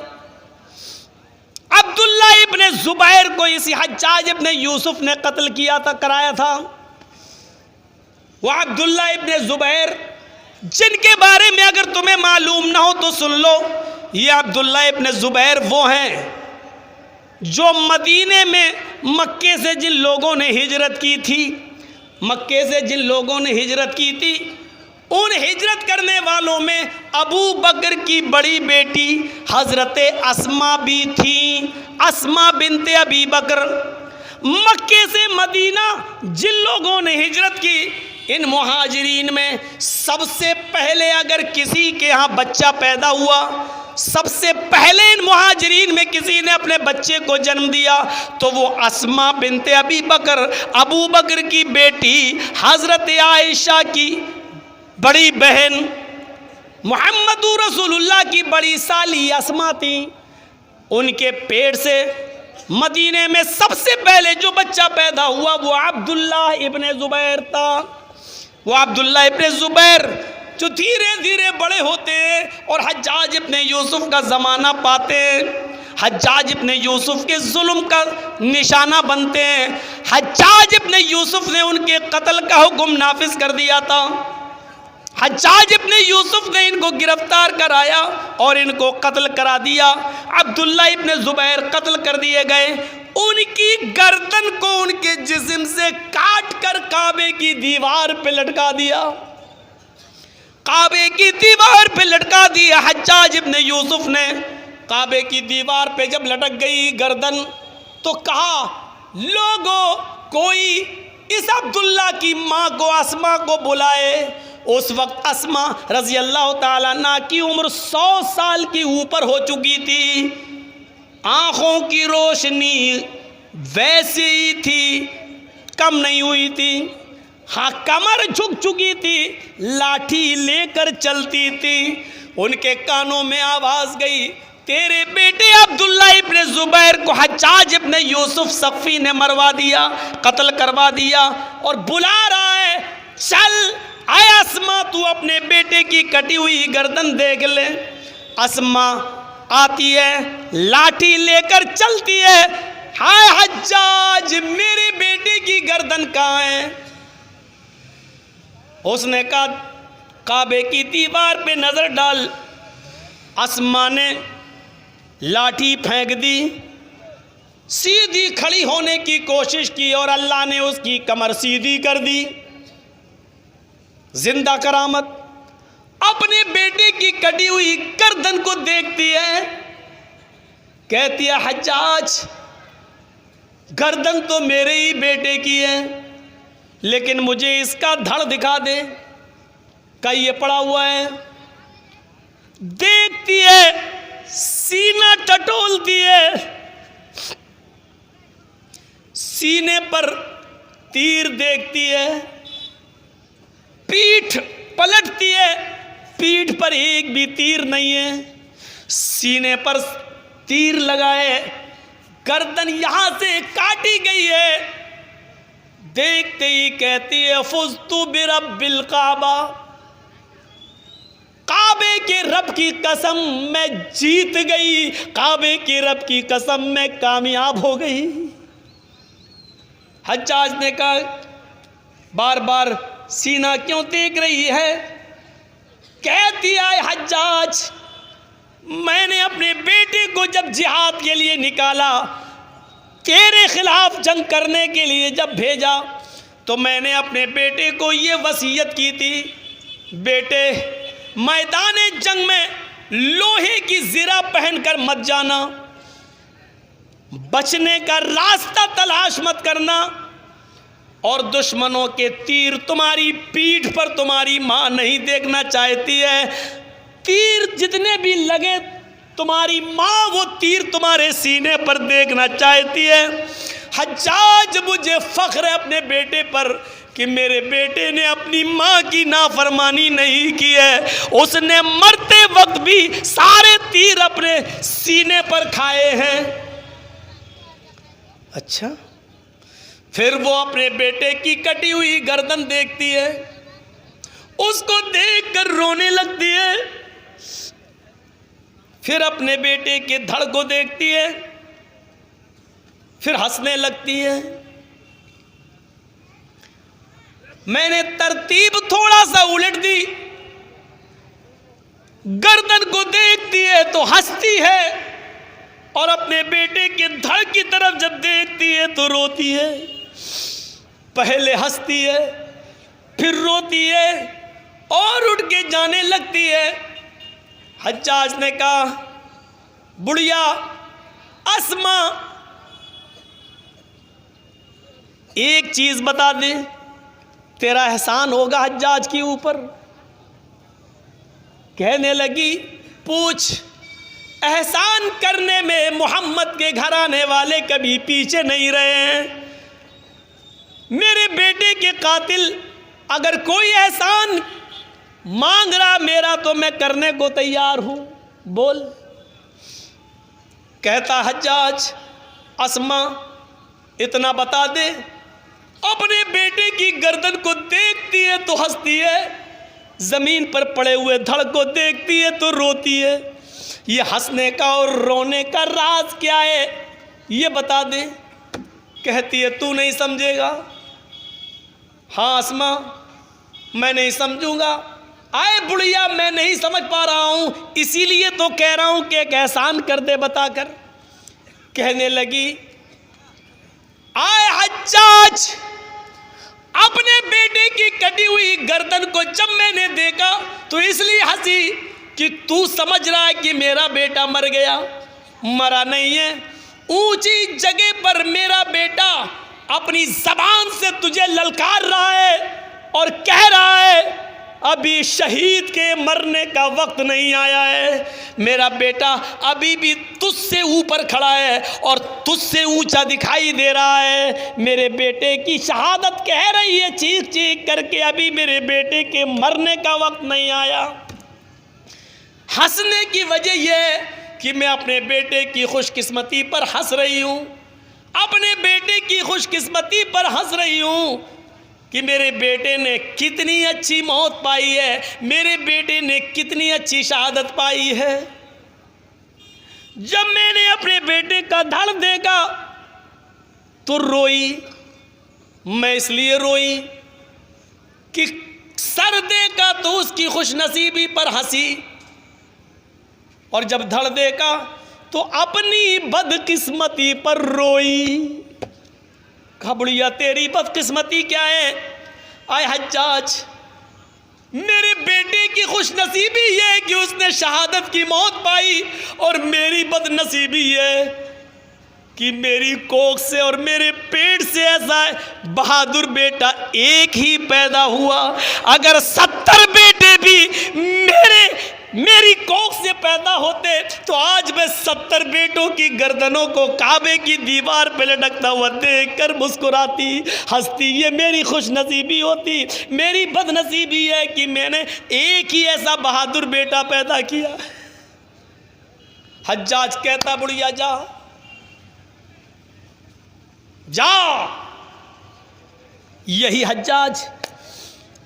عبداللہ ابن زبیر کو اسی حجاج ابن یوسف نے قتل کیا تھا، کرایا تھا۔ وہ عبداللہ ابن زبیر جن کے بارے میں اگر تمہیں معلوم نہ ہو تو سن لو، یہ عبداللہ ابن زبیر وہ ہیں جو مدینے میں مکے سے جن لوگوں نے ہجرت کی تھی، مکے سے جن لوگوں نے ہجرت کی تھی، ان ہجرت کرنے والوں میں ابو بکر کی بڑی بیٹی حضرت اسما بھی تھیں، اسما بنت ابی بکر۔ مکے سے مدینہ جن لوگوں نے ہجرت کی، ان مہاجرین میں سب سے پہلے اگر کسی کے ہاں بچہ پیدا ہوا، سب سے پہلے ان مہاجرین میں کسی نے اپنے بچے کو جنم دیا تو وہ اسما بنت ابی بکر، ابو بکر کی بیٹی حضرت عائشہ کی بڑی بہن محمد رسول اللہ کی بڑی سالی اسما تھی۔ ان کے پیٹ سے مدینے میں سب سے پہلے جو بچہ پیدا ہوا وہ عبداللہ ابن زبیر تھا۔ وہ عبداللہ ابن زبیر جو دھیرے دھیرے بڑے ہوتے ہیں اور حجاج ابن یوسف کا زمانہ پاتے ہیں، حجاج ابن یوسف کے ظلم کا نشانہ بنتے ہیں۔ حجاج ابن یوسف نے ان کے قتل کا حکم نافذ کر دیا تھا۔ حجاج ابن یوسف نے ان کو گرفتار کرایا اور ان کو قتل کرا دیا۔ عبداللہ ابن زبیر قتل کر دیے گئے۔ ان کی گردن کو ان کے جسم سے کاٹ کر کعبے کی دیوار پہ لٹکا دیا، کعبے کی دیوار پہ لٹکا دیا حجاج ابن یوسف نے۔ کعبے کی دیوار پہ جب لٹک گئی گردن تو کہا، لوگوں کوئی اس عبداللہ کی ماں کو اسما کو بلائے۔ اس وقت اسما رضی اللہ تعالیٰ عنہ کی عمر 100 سال کی اوپر ہو چکی تھی، آنکھوں کی روشنی ویسی ہی تھی، کم نہیں ہوئی تھی، ہاں کمر جھک چکی تھی، لاٹھی لے کر چلتی تھی۔ ان کے کانوں میں آواز گئی، تیرے بیٹے عبداللہ ابن زبیر کو حجاج ابن یوسف ثقفی نے مروا دیا، قتل کروا دیا، اور بلا رہا ہے چل اے اسما تو اپنے بیٹے کی کٹی ہوئی گردن دیکھ لے۔ اسما آتی ہے، لاٹھی لے کر چلتی ہے، ہائے حجاج میرے بیٹے کی گردن کہاں ہے؟ اس نے کہا کعبے کی دیوار پہ نظر ڈال۔ اسما نے لاٹھی پھینک دی، سیدھی کھڑی ہونے کی کوشش کی اور اللہ نے اس کی کمر سیدھی کر دی۔ زندہ کرامت اپنے بیٹے کی کٹی ہوئی گردن کو دیکھتی ہے، کہتی ہے حجاج گردن تو میرے ہی بیٹے کی ہے، لیکن مجھے اس کا دھڑ دکھا دے کہ یہ پڑا ہوا ہے۔ دیکھتی ہے، سینہ ٹٹولتی ہے، سینے پر تیر دیکھتی ہے، پیٹھ پلٹتی ہے، پیٹھ پر ایک بھی تیر نہیں ہے، سینے پر تیر لگائے، گردن یہاں سے کاٹی گئی ہے۔ دیکھتے ہی کہتی ہے فزت برب الکعبہ، کعبے کے رب کی قسم میں جیت گئی، کعبے کے رب کی قسم میں کامیاب ہو گئی۔ حجاج نے کہا بار بار سینہ کیوں دیکھ رہی ہے؟ کہتی ہے حجاج میں نے اپنے بیٹے کو جب جہاد کے لیے نکالا، تیرے خلاف جنگ کرنے کے لیے جب بھیجا، تو میں نے اپنے بیٹے کو یہ وصیت کی تھی، بیٹے میدان جنگ میں لوہے کی زرہ پہن کر مت جانا، بچنے کا راستہ تلاش مت کرنا، اور دشمنوں کے تیر تمہاری پیٹھ پر تمہاری ماں نہیں دیکھنا چاہتی ہے، تیر جتنے بھی لگے تمہاری ماں وہ تیر تمہارے سینے پر دیکھنا چاہتی ہے۔ حجاج مجھے فخر ہے اپنے بیٹے پر کہ میرے بیٹے نے اپنی ماں کی نافرمانی نہیں کی ہے، اس نے مرتے وقت بھی سارے تیر اپنے سینے پر کھائے ہیں۔ اچھا، پھر وہ اپنے بیٹے کی کٹی ہوئی گردن دیکھتی ہے، اس کو دیکھ کر رونے لگتی ہے، پھر اپنے بیٹے کے دھڑ کو دیکھتی ہے، پھر ہنسنے لگتی ہے۔ میں نے ترتیب تھوڑا سا الٹ دی، گردن کو دیکھتی ہے تو ہنستی ہے، اور اپنے بیٹے کے دھڑ کی طرف جب دیکھتی ہے تو روتی ہے۔ پہلے ہنستی ہے، پھر روتی ہے، اور اٹھ کے جانے لگتی ہے۔ حجاج نے کہا بڑھیا اسما ایک چیز بتا دے، تیرا احسان ہوگا حجاج کے اوپر؟ کہنے لگی پوچھ۔ احسان کرنے میں محمد کے گھرانے والے کبھی پیچھے نہیں رہے ہیں، میرے بیٹے کے قاتل اگر کوئی احسان مانگ رہا میرا تو میں کرنے کو تیار ہوں، بول۔ کہتا حجاج اسما اتنا بتا دے، اپنے بیٹے کی گردن کو دیکھتی ہے تو ہنستی ہے، زمین پر پڑے ہوئے دھڑ کو دیکھتی ہے تو روتی ہے، یہ ہنسنے کا اور رونے کا راز کیا ہے یہ بتا دے۔ کہتی ہے تو نہیں سمجھے گا؟ ہاں اسما میں نہیں سمجھوں گا۔ آئے بڑھیا میں نہیں سمجھ پا رہا ہوں، اسی لیے تو کہہ رہا ہوں کہ ایک احسان کر دے بتا کر۔ کہنے لگی آئے حجاج اپنے بیٹے کی کٹی ہوئی گردن کو جب میں نے دیکھا تو اس لیے ہنسی کہ تو سمجھ رہا ہے کہ میرا بیٹا مر گیا، مرا نہیں ہے، اونچی جگہ پر میرا بیٹا اپنی زبان سے تجھے للکار رہا ہے اور کہہ رہا ہے ابھی شہید کے مرنے کا وقت نہیں آیا ہے، میرا بیٹا ابھی بھی تجھ سے اوپر کھڑا ہے اور تجھ سے اونچا دکھائی دے رہا ہے، میرے بیٹے کی شہادت کہہ رہی ہے چیخ چیخ کر کے ابھی میرے بیٹے کے مرنے کا وقت نہیں آیا۔ ہنسنے کی وجہ یہ ہے کہ میں اپنے بیٹے کی خوش قسمتی پر ہنس رہی ہوں، اپنے بیٹے کی خوش قسمتی پر ہنس رہی ہوں کہ میرے بیٹے نے کتنی اچھی موت پائی ہے، میرے بیٹے نے کتنی اچھی شہادت پائی ہے۔ جب میں نے اپنے بیٹے کا دھڑ دیکھا تو روئی۔ میں اس لیے روئی کہ سر دیکھا تو اس کی خوش نصیبی پر ہنسی، اور جب دھڑ دیکھا تو اپنی بدقسمتی پر روئی۔ کہا بڑھیا تیری بدقسمتی کیا ہے؟ آئے حجاج، میرے بیٹے کی خوش نصیبی یہ ہے کہ اس نے شہادت کی موت پائی، اور میری بد نصیبی یہ ہے کہ میری کوکھ سے اور میرے پیٹ سے ایسا بہادر بیٹا ایک ہی پیدا ہوا۔ اگر 70 بیٹے بھی میری کوکھ سے پیدا ہوتے تو آج میں 70 بیٹوں کی گردنوں کو کعبے کی دیوار پہ لٹکتا ہوا دیکھ کر مسکراتی، ہنستی۔ یہ میری خوش نصیبی ہوتی۔ میری بد نصیبی ہے کہ میں نے ایک ہی ایسا بہادر بیٹا پیدا کیا۔ حجاج کہتا بڑھیا جا جا۔ یہی حجاج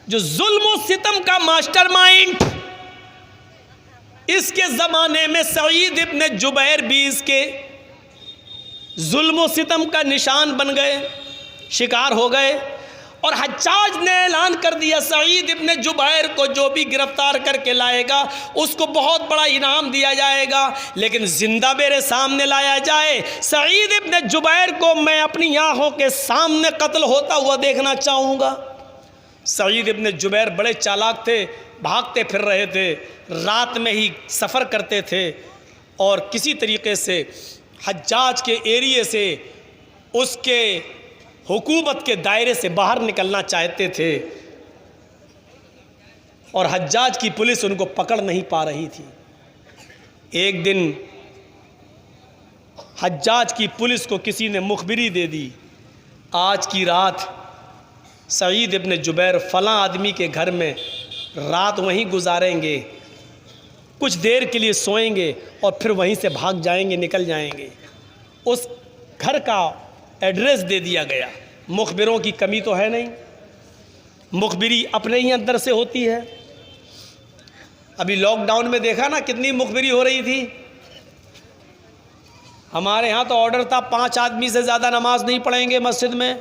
جو ظلم و ستم کا ماسٹر مائنڈ، اس کے زمانے میں سعید ابن جبیر بھی اس کے ظلم و ستم کا نشان بن گئے، شکار ہو گئے، اور حجاج نے اعلان کر دیا سعید ابن جبیر کو جو بھی گرفتار کر کے لائے گا اس کو بہت بڑا انعام دیا جائے گا، لیکن زندہ میرے سامنے لایا جائے۔ سعید ابن جبیر کو میں اپنی آنکھوں کے سامنے قتل ہوتا ہوا دیکھنا چاہوں گا۔ سعید ابن جبیر بڑے چالاک تھے، بھاگتے پھر رہے تھے، رات میں ہی سفر کرتے تھے، اور کسی طریقے سے حجاج کے ایریے سے، اس کے حکومت کے دائرے سے باہر نکلنا چاہتے تھے، اور حجاج کی پولیس ان کو پکڑ نہیں پا رہی تھی۔ ایک دن حجاج کی پولیس کو کسی نے مخبری دے دی، آج کی رات سعید ابن جبیر فلاں آدمی کے گھر میں رات وہیں گزاریں گے، کچھ دیر کے لیے سوئیں گے اور پھر وہیں سے بھاگ جائیں گے، نکل جائیں گے۔ اس گھر کا ایڈریس دے دیا گیا۔ مخبروں کی کمی تو ہے نہیں، مخبری اپنے ہی اندر سے ہوتی ہے۔ ابھی لاک ڈاؤن میں دیکھا نا کتنی مخبری ہو رہی تھی۔ ہمارے ہاں تو آرڈر تھا 5 آدمی سے زیادہ نماز نہیں پڑھیں گے مسجد میں،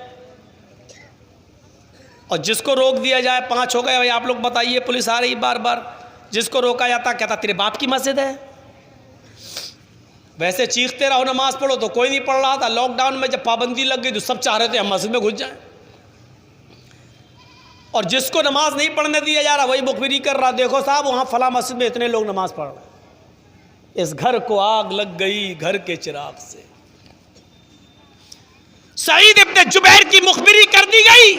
اور جس کو روک دیا جائے 5 ہو گئے، بھائی آپ لوگ بتائیے، پولیس آ رہی بار بار، جس کو روکا جاتا کہتا تیرے باپ کی مسجد ہے۔ ویسے چیختے رہو نماز پڑھو تو کوئی نہیں پڑھ رہا تھا۔ لاک ڈاؤن میں جب پابندی لگ گئی تو سب چاہ رہے تھے ہم مسجد میں گھس جائیں، اور جس کو نماز نہیں پڑھنے دیا جا رہا وہی مخبری کر رہا، دیکھو صاحب وہاں فلاں مسجد میں اتنے لوگ نماز پڑھ رہے ہیں۔ اس گھر کو آگ لگ گئی گھر کے چراغ سے۔ سعید ابن جبیر کی مخبری کر دی گئی،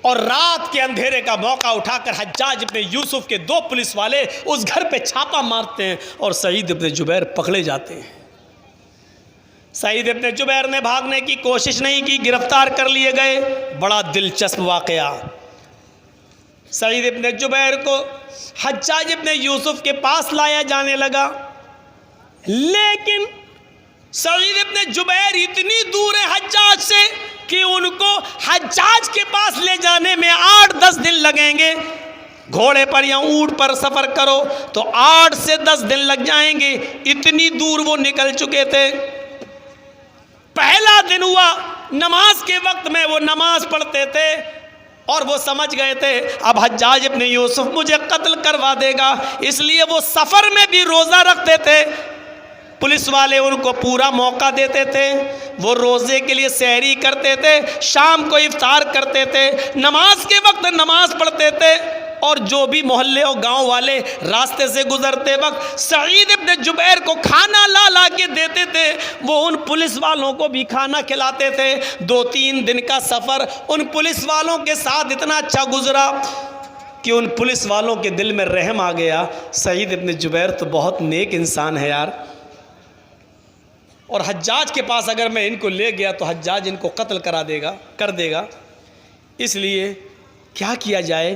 اور رات کے اندھیرے کا موقع اٹھا کر حجاج ابن یوسف کے 2 پولیس والے اس گھر پہ چھاپا مارتے ہیں، اور سعید ابن جبیر پکڑے جاتے ہیں۔ سعید ابن جبیر نے بھاگنے کی کوشش نہیں کی، گرفتار کر لیے گئے۔ بڑا دلچسپ واقعہ، سعید ابن جبیر کو حجاج ابن یوسف کے پاس لایا جانے لگا، لیکن سعید ابن جبیر اتنی دور ہے حجاج سے کہ ان کو حجاج کے پاس لے جانے میں 8-10 دن لگیں گے۔ گھوڑے پر یا اونٹ پر سفر کرو تو 8 سے 10 دن لگ جائیں گے، اتنی دور وہ نکل چکے تھے۔ پہلا دن ہوا، نماز کے وقت میں وہ نماز پڑھتے تھے، اور وہ سمجھ گئے تھے اب حجاج ابن یوسف مجھے قتل کروا دے گا، اس لیے وہ سفر میں بھی روزہ رکھتے تھے۔ پولیس والے ان کو پورا موقع دیتے تھے، وہ روزے کے لیے سحری کرتے تھے، شام کو افطار کرتے تھے، نماز کے وقت نماز پڑھتے تھے، اور جو بھی محلے اور گاؤں والے راستے سے گزرتے وقت سعید ابن جبیر کو کھانا لا لا کے دیتے تھے، وہ ان پولیس والوں کو بھی کھانا کھلاتے تھے۔ 2-3 دن کا سفر ان پولیس والوں کے ساتھ اتنا اچھا گزرا کہ ان پولیس والوں کے دل میں رحم آ گیا، سعید ابن جبیر تو بہت نیک انسان ہے یار، اور حجاج کے پاس اگر میں ان کو لے گیا تو حجاج ان کو قتل کر دے گا، اس لیے کیا کیا جائے؟